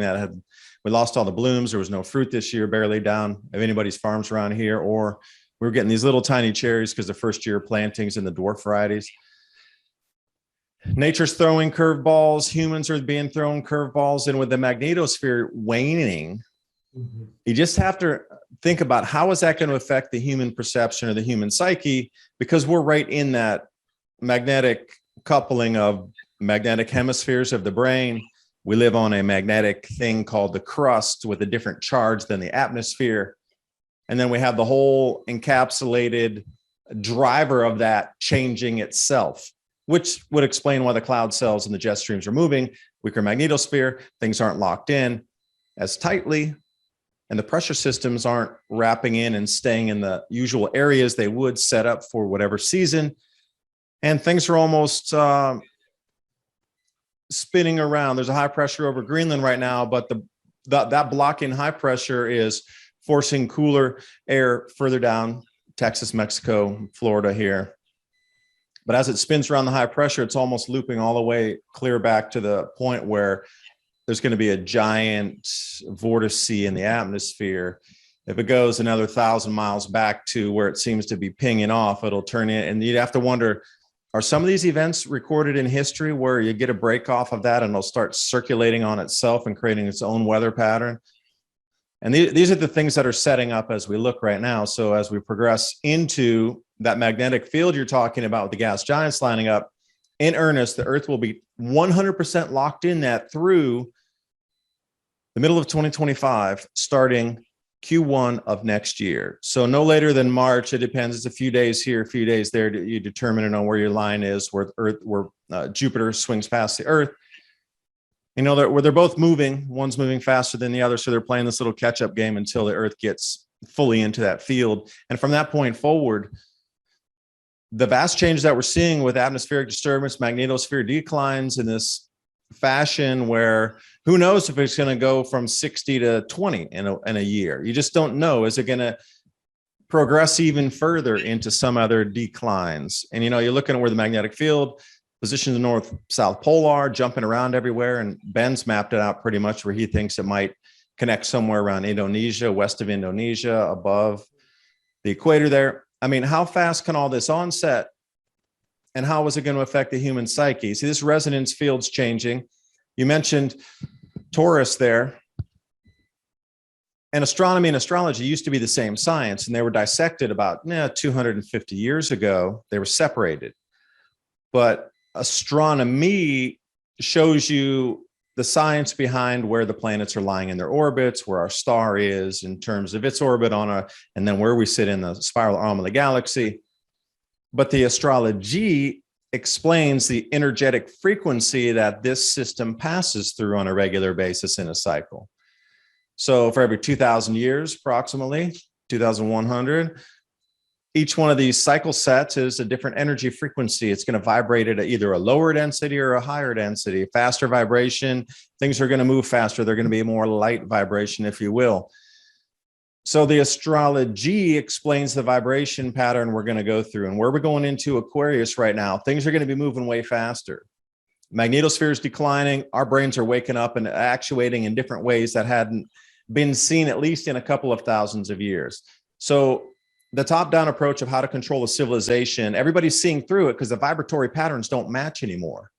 we lost all the blooms. There was no fruit this year, barely down of anybody's farms around here, or we were getting these little tiny cherries because the first year plantings and the dwarf varieties. Nature's throwing curveballs. Humans are being thrown curveballs. And with the magnetosphere waning, you just have to think about how is that going to affect the human perception or the human psyche, because we're right in that magnetic coupling of magnetic hemispheres of the brain. We live on a magnetic thing called the crust with a different charge than the atmosphere. And then we have the whole encapsulated driver of that changing itself, which would explain why the cloud cells and the jet streams are moving. Weaker magnetosphere, things aren't locked in as tightly, and the pressure systems aren't wrapping in and staying in the usual areas they would set up for whatever season. And things are almost spinning around. There's a high pressure over Greenland right now, but that blocking high pressure is forcing cooler air further down, Texas, Mexico, Florida here. But as it spins around the high pressure, it's almost looping all the way clear back to the point where there's going to be a giant vortice in the atmosphere. If it goes another 1,000 miles back to where it seems to be pinging off, it'll turn in. And you'd have to wonder, are some of these events recorded in history where you get a break off of that and it'll start circulating on itself and creating its own weather pattern? And these are the things that are setting up as we look right now. So as we progress into that magnetic field you're talking about with the gas giants lining up, in earnest, the Earth will be 100% locked in that through the middle of 2025, starting Q1 of next year. So no later than March. It depends. It's a few days here, a few days there. You determine and know where your line is, where Jupiter swings past the Earth. Where they're both moving. One's moving faster than the other, so they're playing this little catch-up game until the Earth gets fully into that field. And from that point forward, the vast change that we're seeing with atmospheric disturbance, magnetosphere declines in this fashion where who knows if it's going to go from 60 to 20 in a year. You just don't know. Is it going to progress even further into some other declines? And, you're looking at where the magnetic field positions the north-south polar, jumping around everywhere. And Ben's mapped it out pretty much where he thinks it might connect somewhere around Indonesia, west of Indonesia, above the equator there. I mean, how fast can all this onset, and how is it going to affect the human psyche? See, this resonance field's changing. You mentioned Taurus there. And astronomy and astrology used to be the same science, and they were dissected about 250 years ago. They were separated. But astronomy shows you the science behind where the planets are lying in their orbits, where our star is in terms of its orbit and then where we sit in the spiral arm of the galaxy. But the astrology explains the energetic frequency that this system passes through on a regular basis in a cycle. So for every 2,000 years, approximately 2,100, each one of these cycle sets is a different energy frequency. It's going to vibrate at either a lower density or a higher density. Faster vibration, things are going to move faster. They're going to be more light vibration, if you will. So the astrology explains the vibration pattern we're going to go through. And where we're going into Aquarius right now, things are going to be moving way faster. Magnetosphere is declining. Our brains are waking up and actuating in different ways that hadn't been seen at least in a couple of thousands of years. So the top-down approach of how to control a civilization, everybody's seeing through it because the vibratory patterns don't match anymore.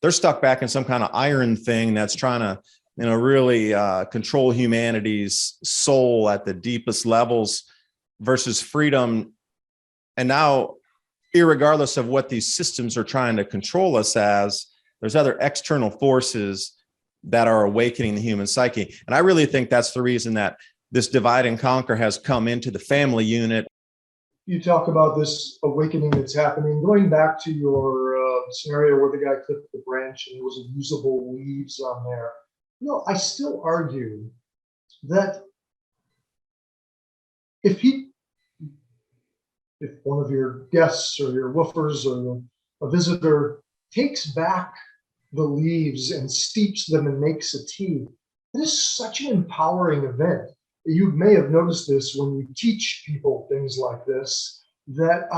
They're stuck back in some kind of iron thing that's trying to, really control humanity's soul at the deepest levels versus freedom. And now, irregardless of what these systems are trying to control us as, there's other external forces that are awakening the human psyche. And I really think that's the reason that this divide and conquer has come into the family unit. You talk about this awakening that's happening. Going back to your scenario where the guy clipped the branch and there was usable leaves on there. I still argue that if one of your guests or your woofers or a visitor takes back the leaves and steeps them and makes a tea, it is such an empowering event. You may have noticed this when you teach people things like this, that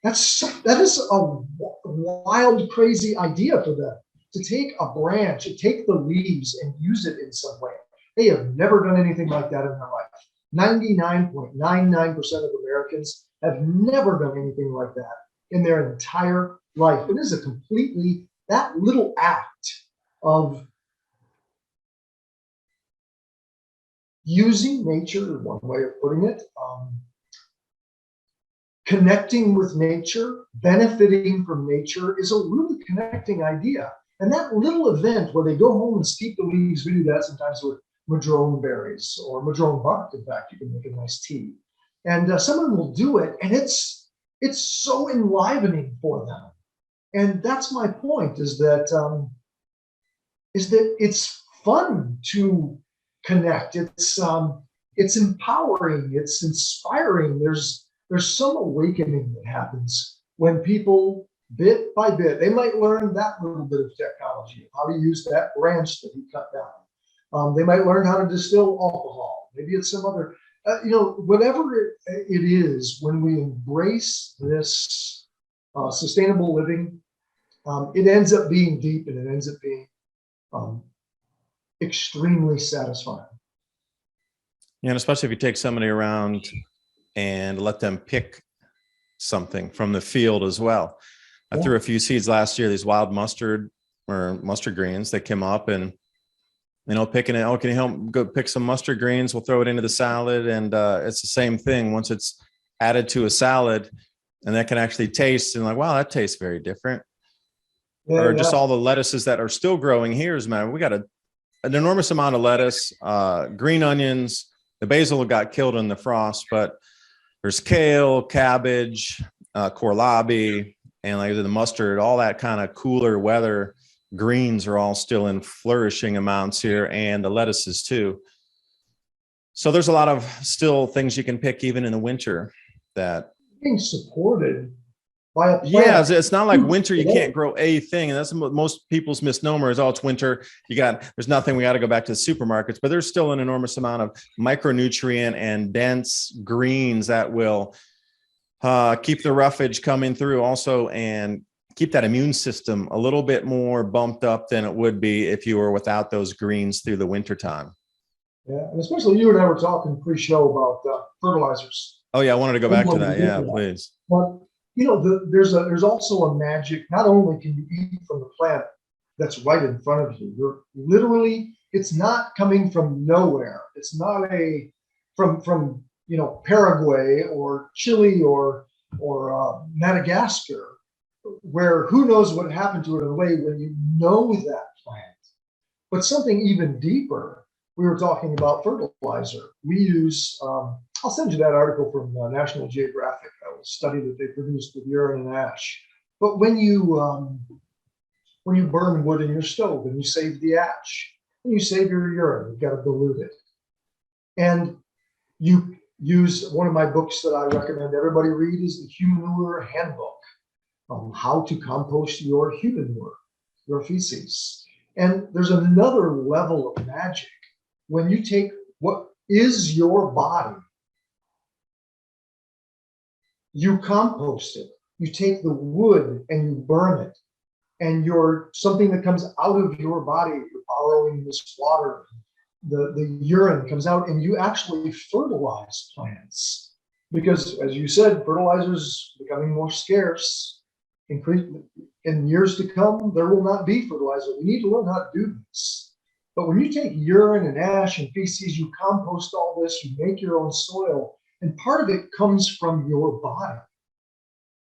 that is a wild, crazy idea for them, to take a branch, to take the leaves and use it in some way. They have never done anything like that in their life. 99.99% of Americans have never done anything like that in their entire life. It is that little act of using nature, one way of putting it, connecting with nature, benefiting from nature is a really connecting idea. And that little event where they go home and steep the leaves, we do that sometimes with madrone berries or madrone bark. In fact, you can make a nice tea. And someone will do it, and it's so enlivening for them. And that's my point, is that it's fun to connect. It's empowering. It's inspiring. There's some awakening that happens when people, bit by bit, they might learn that little bit of technology, how to use that branch that he cut down. They might learn how to distill alcohol. Maybe it's some other, whatever it is. When we embrace this sustainable living, it ends up being deep, and it ends up being extremely satisfying. And especially if you take somebody around and let them pick something from the field as well. I threw a few seeds last year, these wild mustard or mustard greens that came up, and picking it. Oh, can you help go pick some mustard greens? We'll throw it into the salad, and it's the same thing. Once it's added to a salad, and that can actually taste, and like, wow, that tastes very different. Yeah, or just all the lettuces that are still growing here. We got an enormous amount of lettuce, green onions. The basil got killed in the frost, but there's kale, cabbage, kohlrabi, and like the mustard. All that kind of cooler weather greens are all still in flourishing amounts here, and the lettuces too. So there's a lot of still things you can pick even in the winter that being supported by a plant. Yeah, it's not like winter you can't grow a thing, and that's most people's misnomer is, oh, it's winter, there's nothing, we got to go back to the supermarkets. But there's still an enormous amount of micronutrient and dense greens that will keep the roughage coming through also, and keep that immune system a little bit more bumped up than it would be if you were without those greens through the winter time. Yeah, and especially you and I were talking pre-show about fertilizers. Oh yeah, I wanted to go back to that. Yeah, please. But you know, there's also a magic. Not only can you eat from the plant that's right in front of you, you're literally, it's not coming from nowhere. It's not from you know, Paraguay or Chile or Madagascar, where who knows what happened to it in a way when you know that plant. But something even deeper, we were talking about fertilizer. We use, I'll send you that article from National Geographic, a study that they produced with urine and ash. But when you burn wood in your stove and you save the ash and you save your urine, you've got to dilute it. And you use one of my books that I recommend everybody read is the Humanure Handbook on how to compost your human manure, your feces. And there's another level of magic when you take what is your body, you compost it. You take the wood and you burn it, and you're something that comes out of your body, you're borrowing this water, the urine comes out, and you actually fertilize plants. Because as you said, fertilizer is becoming more scarce. In years to come, there will not be fertilizer. We need to learn how to do this. But when you take urine and ash and feces, you compost all this, you make your own soil, and part of it comes from your body.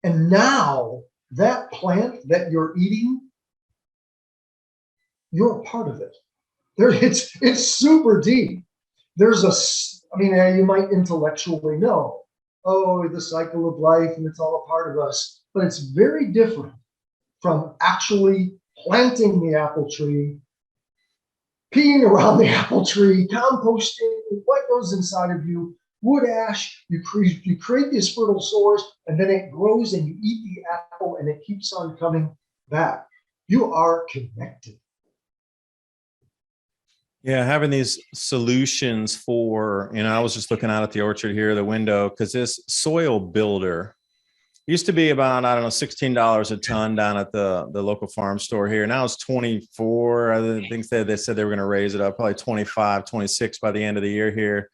And now that plant that you're eating, you're a part of it. It's super deep. I mean, you might intellectually know, oh, the cycle of life and it's all a part of us, but it's very different from actually planting the apple tree, peeing around the apple tree, composting, what goes inside of you, wood ash, you create these fertile soils, and then it grows and you eat the apple and it keeps on coming back. You are connected. Yeah, having these solutions for, I was just looking out at the orchard here, the window, because this soil builder used to be about, I don't know, $16 a ton down at the local farm store here. Now it's 24. I think they said they were going to raise it up, probably 25, 26 by the end of the year here.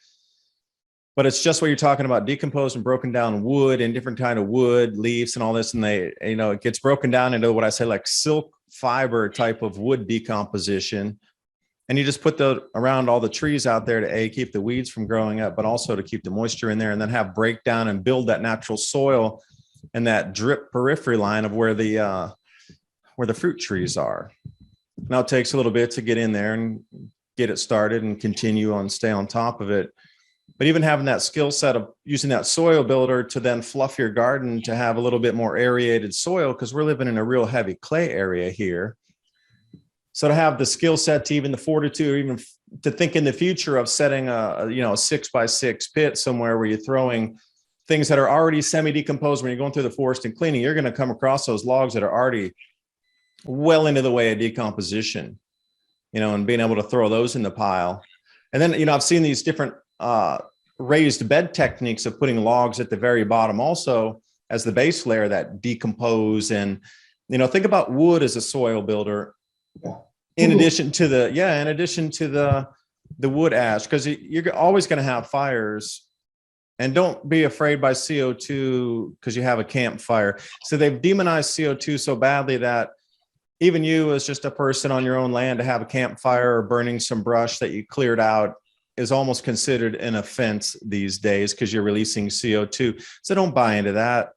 But it's just what you're talking about, decomposed and broken down wood and different kind of wood, leaves and all this. And it gets broken down into what I say, like silk fiber type of wood decomposition. And you just put around all the trees out there to keep the weeds from growing up, but also to keep the moisture in there, and then have breakdown and build that natural soil and that drip periphery line of where the fruit trees are. Now it takes a little bit to get in there and get it started and stay on top of it. But even having that skill set of using that soil builder to then fluff your garden to have a little bit more aerated soil, because we're living in a real heavy clay area here. So to have the skill set to even the fortitude, or even to think in the future of setting a 6x6 pit somewhere where you're throwing things that are already semi-decomposed. When you're going through the forest and cleaning, you're going to come across those logs that are already well into the way of decomposition, and being able to throw those in the pile. And then, I've seen these different raised bed techniques of putting logs at the very bottom also as the base layer that decompose. And, think about wood as a soil builder. In addition to the wood ash, because you're always going to have fires. And don't be afraid by CO2 because you have a campfire. So they've demonized CO2 so badly that even you, as just a person on your own land, to have a campfire or burning some brush that you cleared out is almost considered an offense these days because you're releasing CO2. So don't buy into that.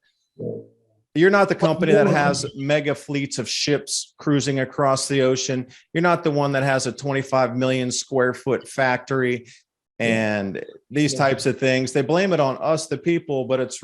You're not the company that has mega fleets of ships cruising across the ocean. You're not the one that has a 25 million square foot factory and these types of things. They blame it on us, the people, but it's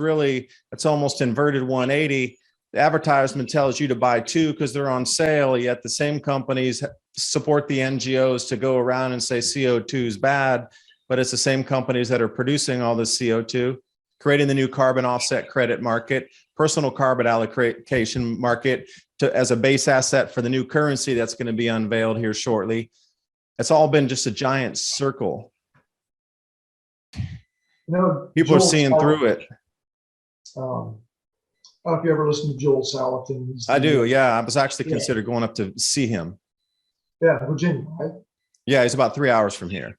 almost inverted 180. The advertisement tells you to buy two because they're on sale, yet the same companies support the NGOs to go around and say CO2 is bad, but it's the same companies that are producing all this CO2, creating the new carbon offset credit market, personal carbon allocation market as a base asset for the new currency that's going to be unveiled here shortly. It's all been just a giant circle. People are seeing through it. I don't know if you ever listened to Joel Salatin. I do. Yeah. I was actually considered going up to see him. Yeah. Virginia, right? Yeah. He's about 3 hours from here.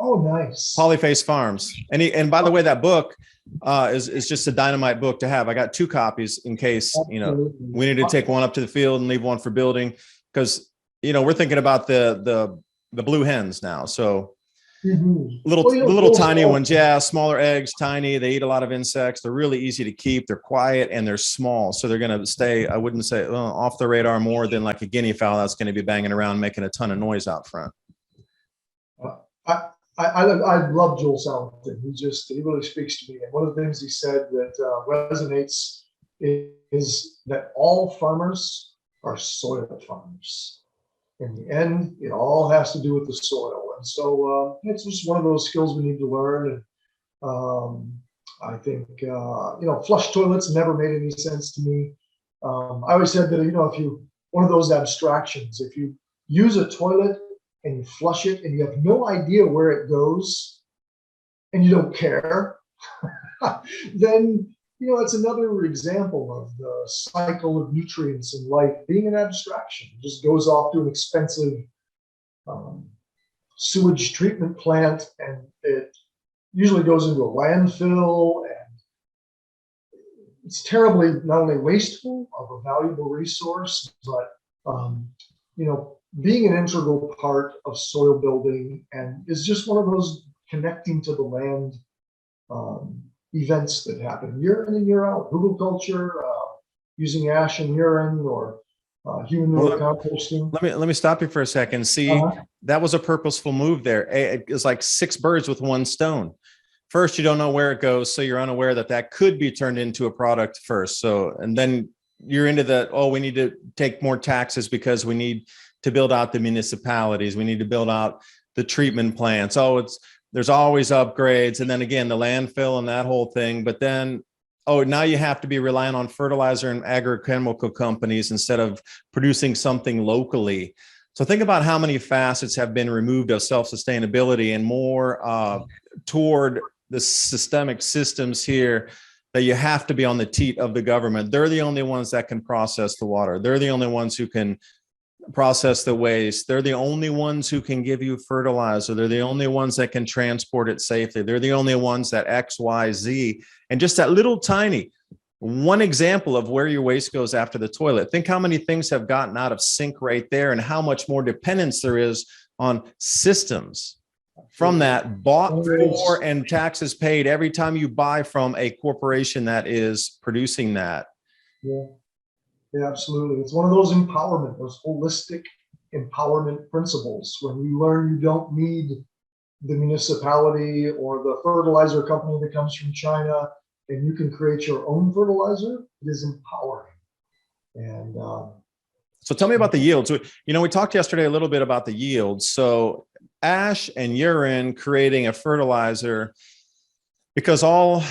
Oh, nice. Polyface Farms. And by the way, that book is just a dynamite book to have. I got 2 copies in case, Absolutely. we need to take one up to the field and leave one for building, because, we're thinking about the blue hens now. So little tiny ones. Yeah. Smaller eggs, tiny. They eat a lot of insects. They're really easy to keep. They're quiet and they're small. So they're going to stay, I wouldn't say off the radar more than like a guinea fowl that's going to be banging around, making a ton of noise out front. I love Joel Salatin. He really speaks to me. And one of the things he said that resonates is that all farmers are soil farmers. In the end, it all has to do with the soil. And so it's just one of those skills we need to learn. And I think, flush toilets never made any sense to me. I always said that, one of those abstractions, if you use a toilet and you flush it and you have no idea where it goes and you don't care, then, it's another example of the cycle of nutrients in life being an abstraction. It just goes off to an expensive sewage treatment plant, and it usually goes into a landfill, and it's terribly not only wasteful of a valuable resource, but being an integral part of soil building, and is just one of those connecting to the land events that happen year in and year out. Hugelculture, using ash and urine, or human manure composting. Let me stop you for a second. See, that was a purposeful move there. It's like 6 birds with 1 stone. First, you don't know where it goes, so you're unaware that could be turned into a product first. So, and then you're into we need to take more taxes because we need to build out the municipalities. We need to build out the treatment plants. There's always upgrades. And then again, the landfill and that whole thing. But then, now you have to be relying on fertilizer and agrochemical companies instead of producing something locally. So think about how many facets have been removed of self-sustainability and more toward the systemic systems here, that you have to be on the teat of the government. They're the only ones that can process the water. They're the only ones who can process the waste. They're the only ones who can give you fertilizer. They're the only ones that can transport it safely. They're the only ones that X, Y, Z. And just that little tiny one example of where your waste goes after the toilet. Think how many things have gotten out of sync right there, and how much more dependence there is on systems from that, bought for and taxes paid every time you buy from a corporation that is producing that. Yeah, absolutely. It's one of those those holistic empowerment principles. When you learn you don't need the municipality or the fertilizer company that comes from China, and you can create your own fertilizer, it is empowering. And so tell me about the yields. We talked yesterday a little bit about the yields. So ash and urine creating a fertilizer, because all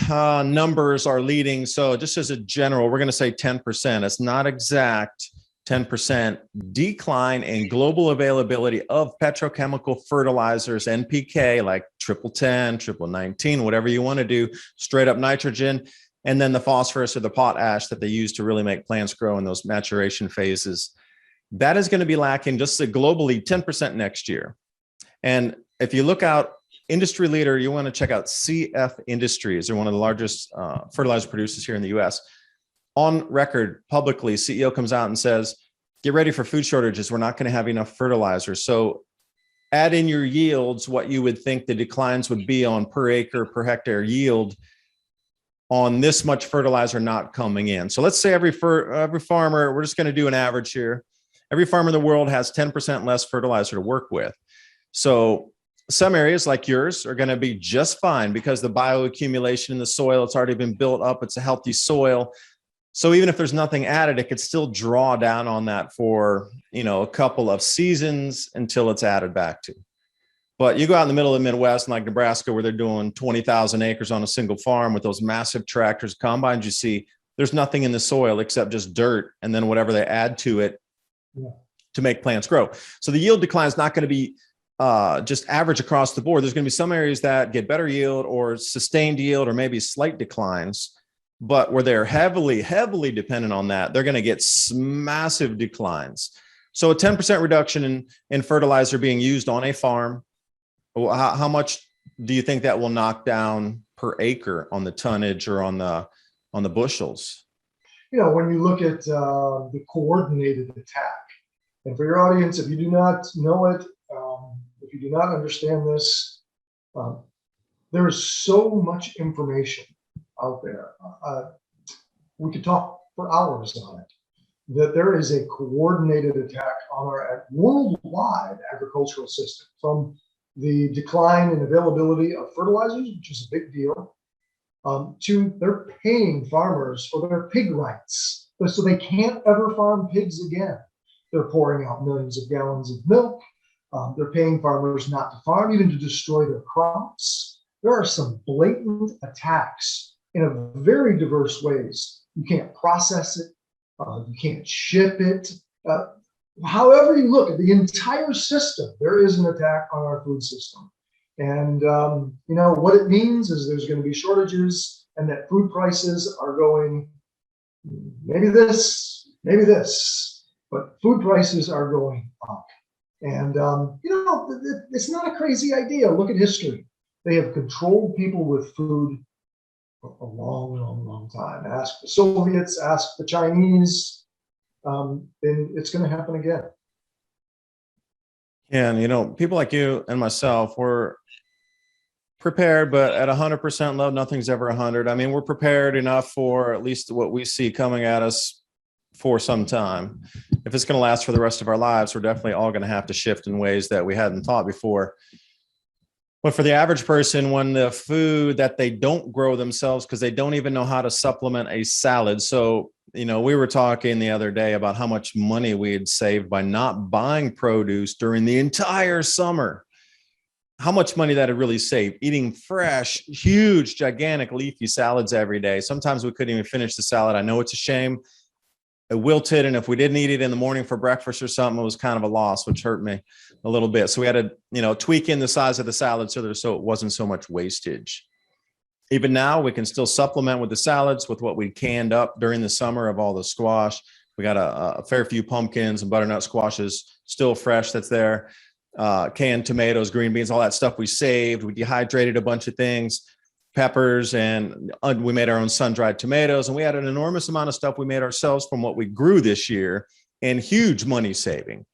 numbers are leading. So just as a general, we're going to say 10%. It's not exact. 10% decline in global availability of petrochemical fertilizers, NPK, like 1010, 19, whatever you want to do, straight up nitrogen, and then the phosphorus or the potash that they use to really make plants grow in those maturation phases. That is going to be lacking just globally 10% next year. And if you look out, industry leader, you want to check out CF Industries. They're one of the largest fertilizer producers here in the US. On record, publicly, CEO comes out and says, get ready for food shortages. We're not going to have enough fertilizer. So add in your yields, what you would think the declines would be on per acre, per hectare yield on this much fertilizer not coming in. So let's say every farmer, we're just going to do an average here. Every farmer in the world has 10% less fertilizer to work with. So some areas like yours are going to be just fine because the bioaccumulation in the soil, it's already been built up. It's a healthy soil. So even if there's nothing added, it could still draw down on that for, a couple of seasons until it's added back to. But you go out in the middle of the Midwest, like Nebraska, where they're doing 20,000 acres on a single farm with those massive tractors, combines, you see, there's nothing in the soil except just dirt and then whatever they add to it to make plants grow. So the yield decline is not going to be just average across the board. There's going to be some areas that get better yield or sustained yield or maybe slight declines. But where they're heavily, heavily dependent on that, they're going to get massive declines. So a 10% reduction in fertilizer being used on a farm Well, how much do you think that will knock down per acre on the tonnage or on the bushels? When you look at the coordinated attack, and for your audience, if you do not know it, if you do not understand this, there is so much information out there. We could talk for hours on it. That there is a coordinated attack on our worldwide agricultural system, from the decline in availability of fertilizers, which is a big deal, to they're paying farmers for their pig rights, so they can't ever farm pigs again. They're pouring out millions of gallons of milk. They're paying farmers not to farm, even to destroy their crops. There are some blatant attacks in a very diverse ways. You can't process it. You can't ship it. However you look at the entire system, there is an attack on our food system. And what it means is there's going to be shortages, and that food prices are going maybe this, but food prices are going up. And it's not a crazy idea. Look at history. They have controlled people with food for a long time. Ask the Soviets, ask the Chinese, then it's going to happen again. And people like you and myself, we're prepared, but at 100% low, nothing's ever 100. I mean, we're prepared enough for at least what we see coming at us for some time. If it's going to last for the rest of our lives, we're definitely all going to have to shift in ways that we hadn't thought before. But for the average person, when the food that they don't grow themselves, because they don't even know how to supplement a salad. So, we were talking the other day about how much money we had saved by not buying produce during the entire summer. How much money that had really saved, eating fresh, huge, gigantic leafy salads every day. Sometimes we couldn't even finish the salad. I know it's a shame. It wilted, and if we didn't eat it in the morning for breakfast or something, it was kind of a loss, which hurt me a little bit. So we had to, tweak in the size of the salad so it wasn't so much wastage. Even now, we can still supplement with the salads with what we canned up during the summer of all the squash. We got a fair few pumpkins and butternut squashes still fresh that's there. Canned tomatoes, green beans, all that stuff we saved. We dehydrated a bunch of things. Peppers, and we made our own sun-dried tomatoes, and we had an enormous amount of stuff we made ourselves from what we grew this year, and huge money saving.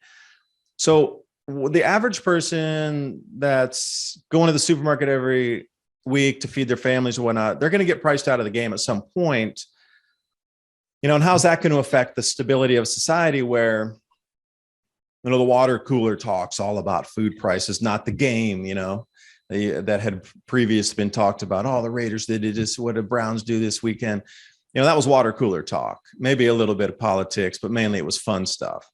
So the average person that's going to the supermarket every week to feed their families or whatnot, they're going to get priced out of the game at some point. And how's that going to affect the stability of society where, the water cooler talk's all about food prices, not the game, that had previously been talked about. Oh, the Raiders did this. What did Browns do this weekend? That was water cooler talk, maybe a little bit of politics, but mainly it was fun stuff.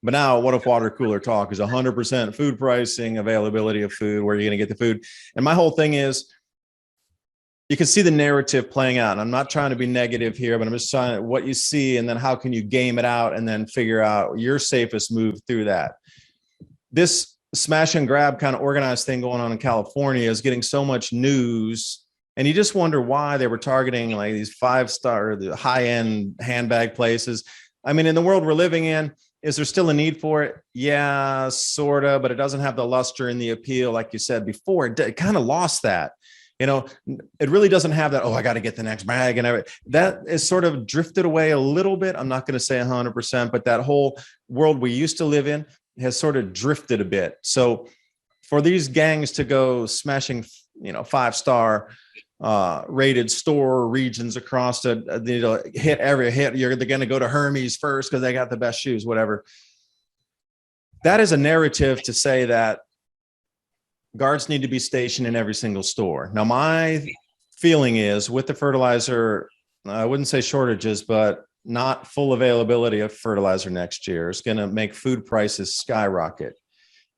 But now what if water cooler talk is 100% food pricing, availability of food, where are you going to get the food? And my whole thing is, you can see the narrative playing out. And I'm not trying to be negative here, but I'm just trying what you see, and then how can you game it out and then figure out your safest move through that. This smash and grab kind of organized thing going on in California is getting so much news, and you just wonder why they were targeting like these 5-star, the high-end handbag places. I mean, in the world we're living in, is there still a need for it? Yeah, sort of, but it doesn't have the luster and the appeal like you said before. It kind of lost that. It really doesn't have that, I got to get the next bag and everything. That is sort of drifted away a little bit. I'm not going to say 100%, but that whole world we used to live in has sort of drifted a bit. So for these gangs to go smashing, 5-star rated store regions across they're going to go to Hermes first because they got the best shoes, whatever. That is a narrative to say that guards need to be stationed in every single store. Now, my feeling is with the fertilizer, I wouldn't say shortages, but not full availability of fertilizer next year is going to make food prices skyrocket.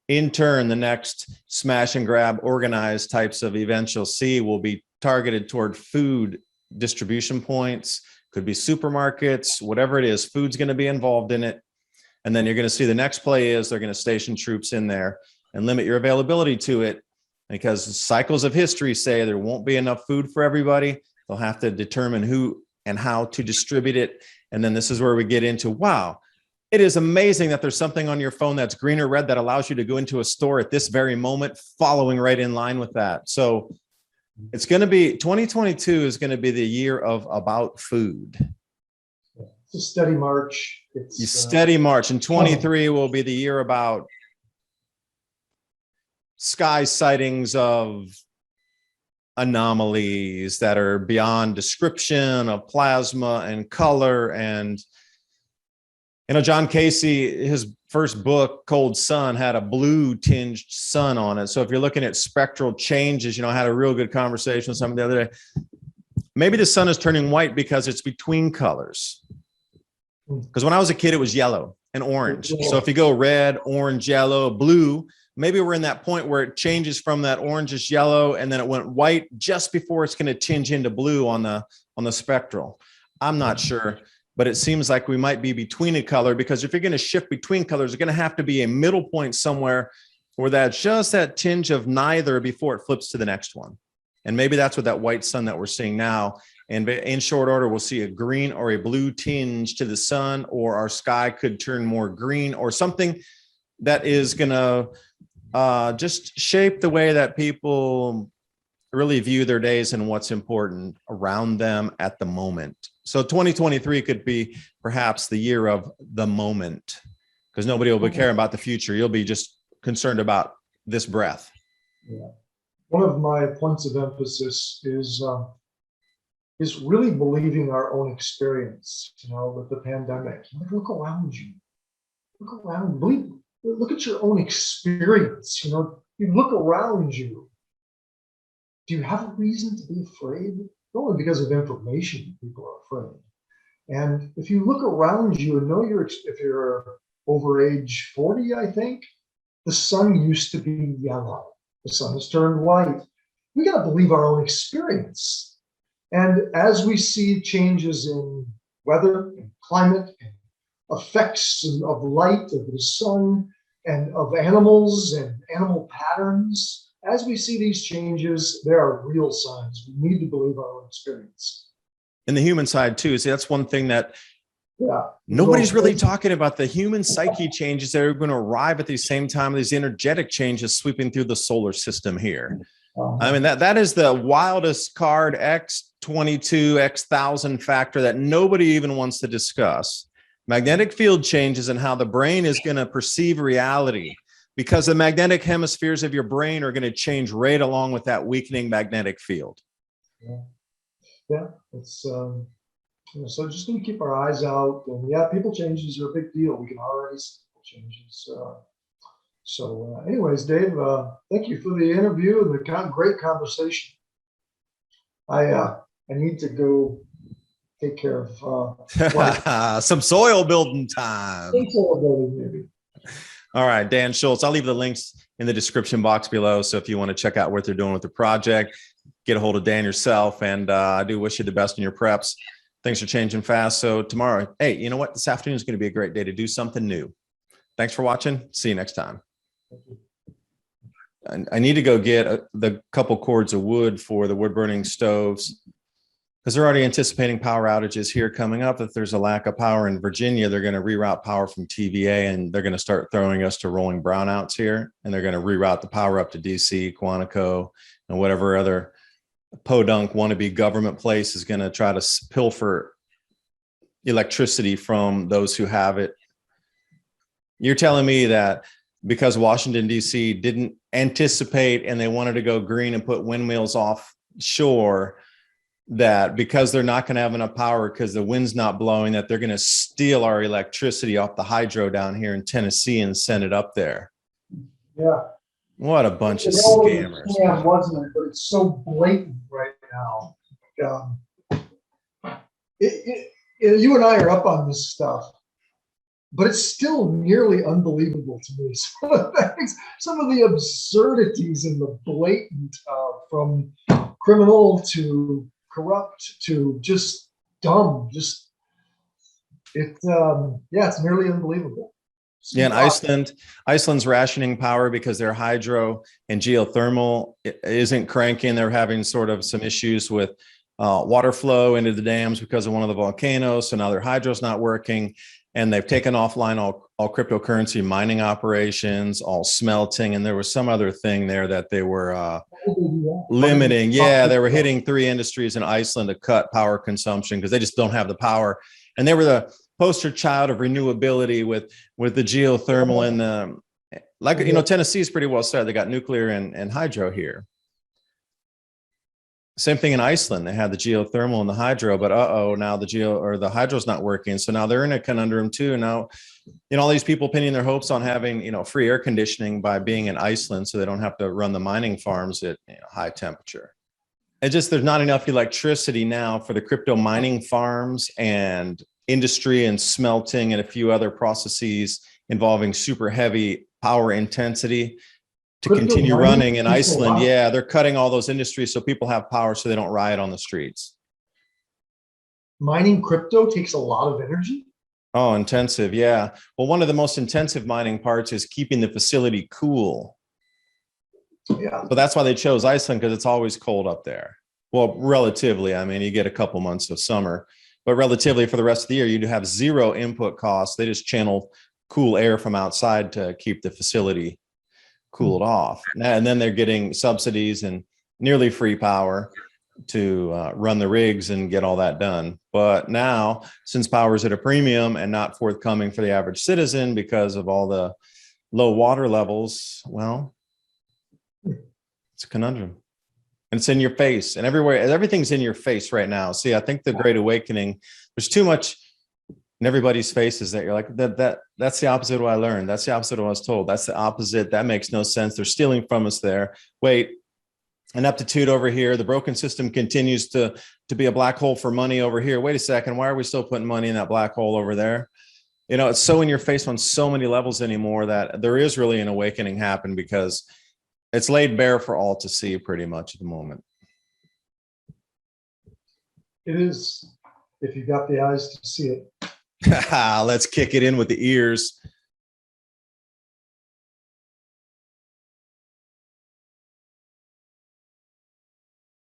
In turn, the next smash and grab organized types of events you'll see will be targeted toward food distribution points, could be supermarkets, whatever it is, food's going to be involved in it. And then you're going to see the next play is they're going to station troops in there and limit your availability to it, because cycles of history say there won't be enough food for everybody. They'll have to determine who and how to distribute it. And then this is where we get into, wow, It is amazing that there's something on your phone that's green or red that allows you to go into a store at this very moment, following right in line with that. So it's going to be 2022 is going to be the year of about food. It's a steady march. It's Steady march. And 23 will be the year about sky sightings of anomalies that are beyond description, of plasma and color. And John Casey, his first book, Cold Sun, had a blue tinged sun on it. So if you're looking at spectral changes, I had a real good conversation with someone the other day. Maybe the sun is turning white because it's between colors. Because when I was a kid, it was yellow and orange. So if you go red, orange, yellow, blue, maybe we're in that point where it changes from that orangish yellow, and then it went white just before it's going to tinge into blue on the spectral. I'm not sure. But it seems like we might be between a color, because if you're going to shift between colors, there's going to have to be a middle point somewhere where that's just that tinge of neither before it flips to the next one. And maybe that's what that white sun that we're seeing now. And in short order, we'll see a green or a blue tinge to the sun, or our sky could turn more green, or something that is going to just shape the way that people really view their days and what's important around them at the moment. So 2023 could be perhaps the year of the moment, because nobody will be caring about the future. You'll be just concerned about this breath. Yeah. One of my points of emphasis is really believing our own experience, with the pandemic. Look around you. Look around. Look at your own experience. You look around you. Do you have a reason to be afraid? Only because of information, people are afraid. And if you look around you and know if you're over age 40, I think, the sun used to be yellow. The sun has turned white. We got to believe our own experience. And as we see changes in weather and climate and effects of light, of the sun, and of animals and animal patterns, as we see these changes, there are real signs. We need to believe our own experience. And the human side too. See, that's one thing that nobody's really talking about, the human psyche changes that are going to arrive at the same time, these energetic changes sweeping through the solar system here. I mean, that is the wildest card, X22, X1000 factor that nobody even wants to discuss. Magnetic field changes and how the brain is going to perceive reality, because the magnetic hemispheres of your brain are going to change right along with that weakening magnetic field. Yeah, it's so just going to keep our eyes out. And people changes are a big deal. We can already see people changes. Anyways, Dave, thank you for the interview and the great conversation. I need to go take care of some soil building time. Soil building, maybe. All right, Dan Schultz. I'll leave the links in the description box below. So if you want to check out what they're doing with the project, get a hold of Dan yourself. And I do wish you the best in your preps. Things are changing fast. So tomorrow, hey, you know what? This afternoon is going to be a great day to do something new. Thanks for watching. See you next time. I need to go get the couple cords of wood for the wood burning stoves, because they're already anticipating power outages here coming up. If there's a lack of power in Virginia, they're going to reroute power from TVA, and they're going to start throwing us to rolling brownouts here. And they're going to reroute the power up to DC, Quantico, and whatever other podunk wannabe government place is going to try to pilfer electricity from those who have it. You're telling me that because Washington, DC didn't anticipate and they wanted to go green and put windmills offshore, that because they're not going to have enough power because the wind's not blowing, that they're going to steal our electricity off the hydro down here in Tennessee and send it up there? Yeah. What a bunch of scammers. Yeah, wasn't it? But it's so blatant right now. You and I are up on this stuff, but it's still nearly unbelievable to me. Some of the absurdities and the blatant, from criminal to corrupt to just dumb, it's nearly unbelievable. Yeah, and Iceland's rationing power because their hydro and geothermal isn't cranking. They're having sort of some issues with water flow into the dams because of one of the volcanoes. So now their hydro's not working. and they've taken offline all cryptocurrency mining operations, all smelting, and there was some other thing there that they were limiting. Yeah, they were hitting 3 industries in Iceland to cut power consumption because they just don't have the power. And they were the poster child of renewability with the geothermal and the, like, you know, Tennessee is pretty well set. They got nuclear and hydro here. Same thing in Iceland. They had the geothermal and the hydro, but now the hydro's not working. So now they're in a conundrum too. Now, you know, all these people pinning their hopes on having, you know, free air conditioning by being in Iceland, so they don't have to run the mining farms at, you know, high temperature. And just there's not enough electricity now for the crypto mining farms and industry and smelting and a few other processes involving super heavy power intensity to continue running in Iceland. Yeah, they're cutting all those industries so people have power so they don't riot on the streets. Mining crypto takes a lot of energy. Oh, intensive. Yeah. Well, one of the most intensive mining parts is keeping the facility cool. Yeah. So that's why they chose Iceland, because it's always cold up there. Well, relatively. I mean, you get a couple months of summer, but relatively for the rest of the year, you do have zero input costs. They just channel cool air from outside to keep the facility cooled off. And then they're getting subsidies and nearly free power to run the rigs and get all that done. But now, since power is at a premium and not forthcoming for the average citizen because of all the low water levels, well, it's a conundrum. And it's in your face and everywhere. Everything's in your face right now. See, I think the Great Awakening, there's too much in everybody's faces that you're like, that's the opposite of what I learned. That's the opposite of what I was told. That's the opposite. That makes no sense. They're stealing from us there. Wait, ineptitude over here. The broken system continues to be a black hole for money over here. Wait a second. Why are we still putting money in that black hole over there? You know, it's so in your face on so many levels anymore that there is really an awakening happen, because it's laid bare for all to see pretty much at the moment. It is, if you got the eyes to see it. Let's kick it in with the ears.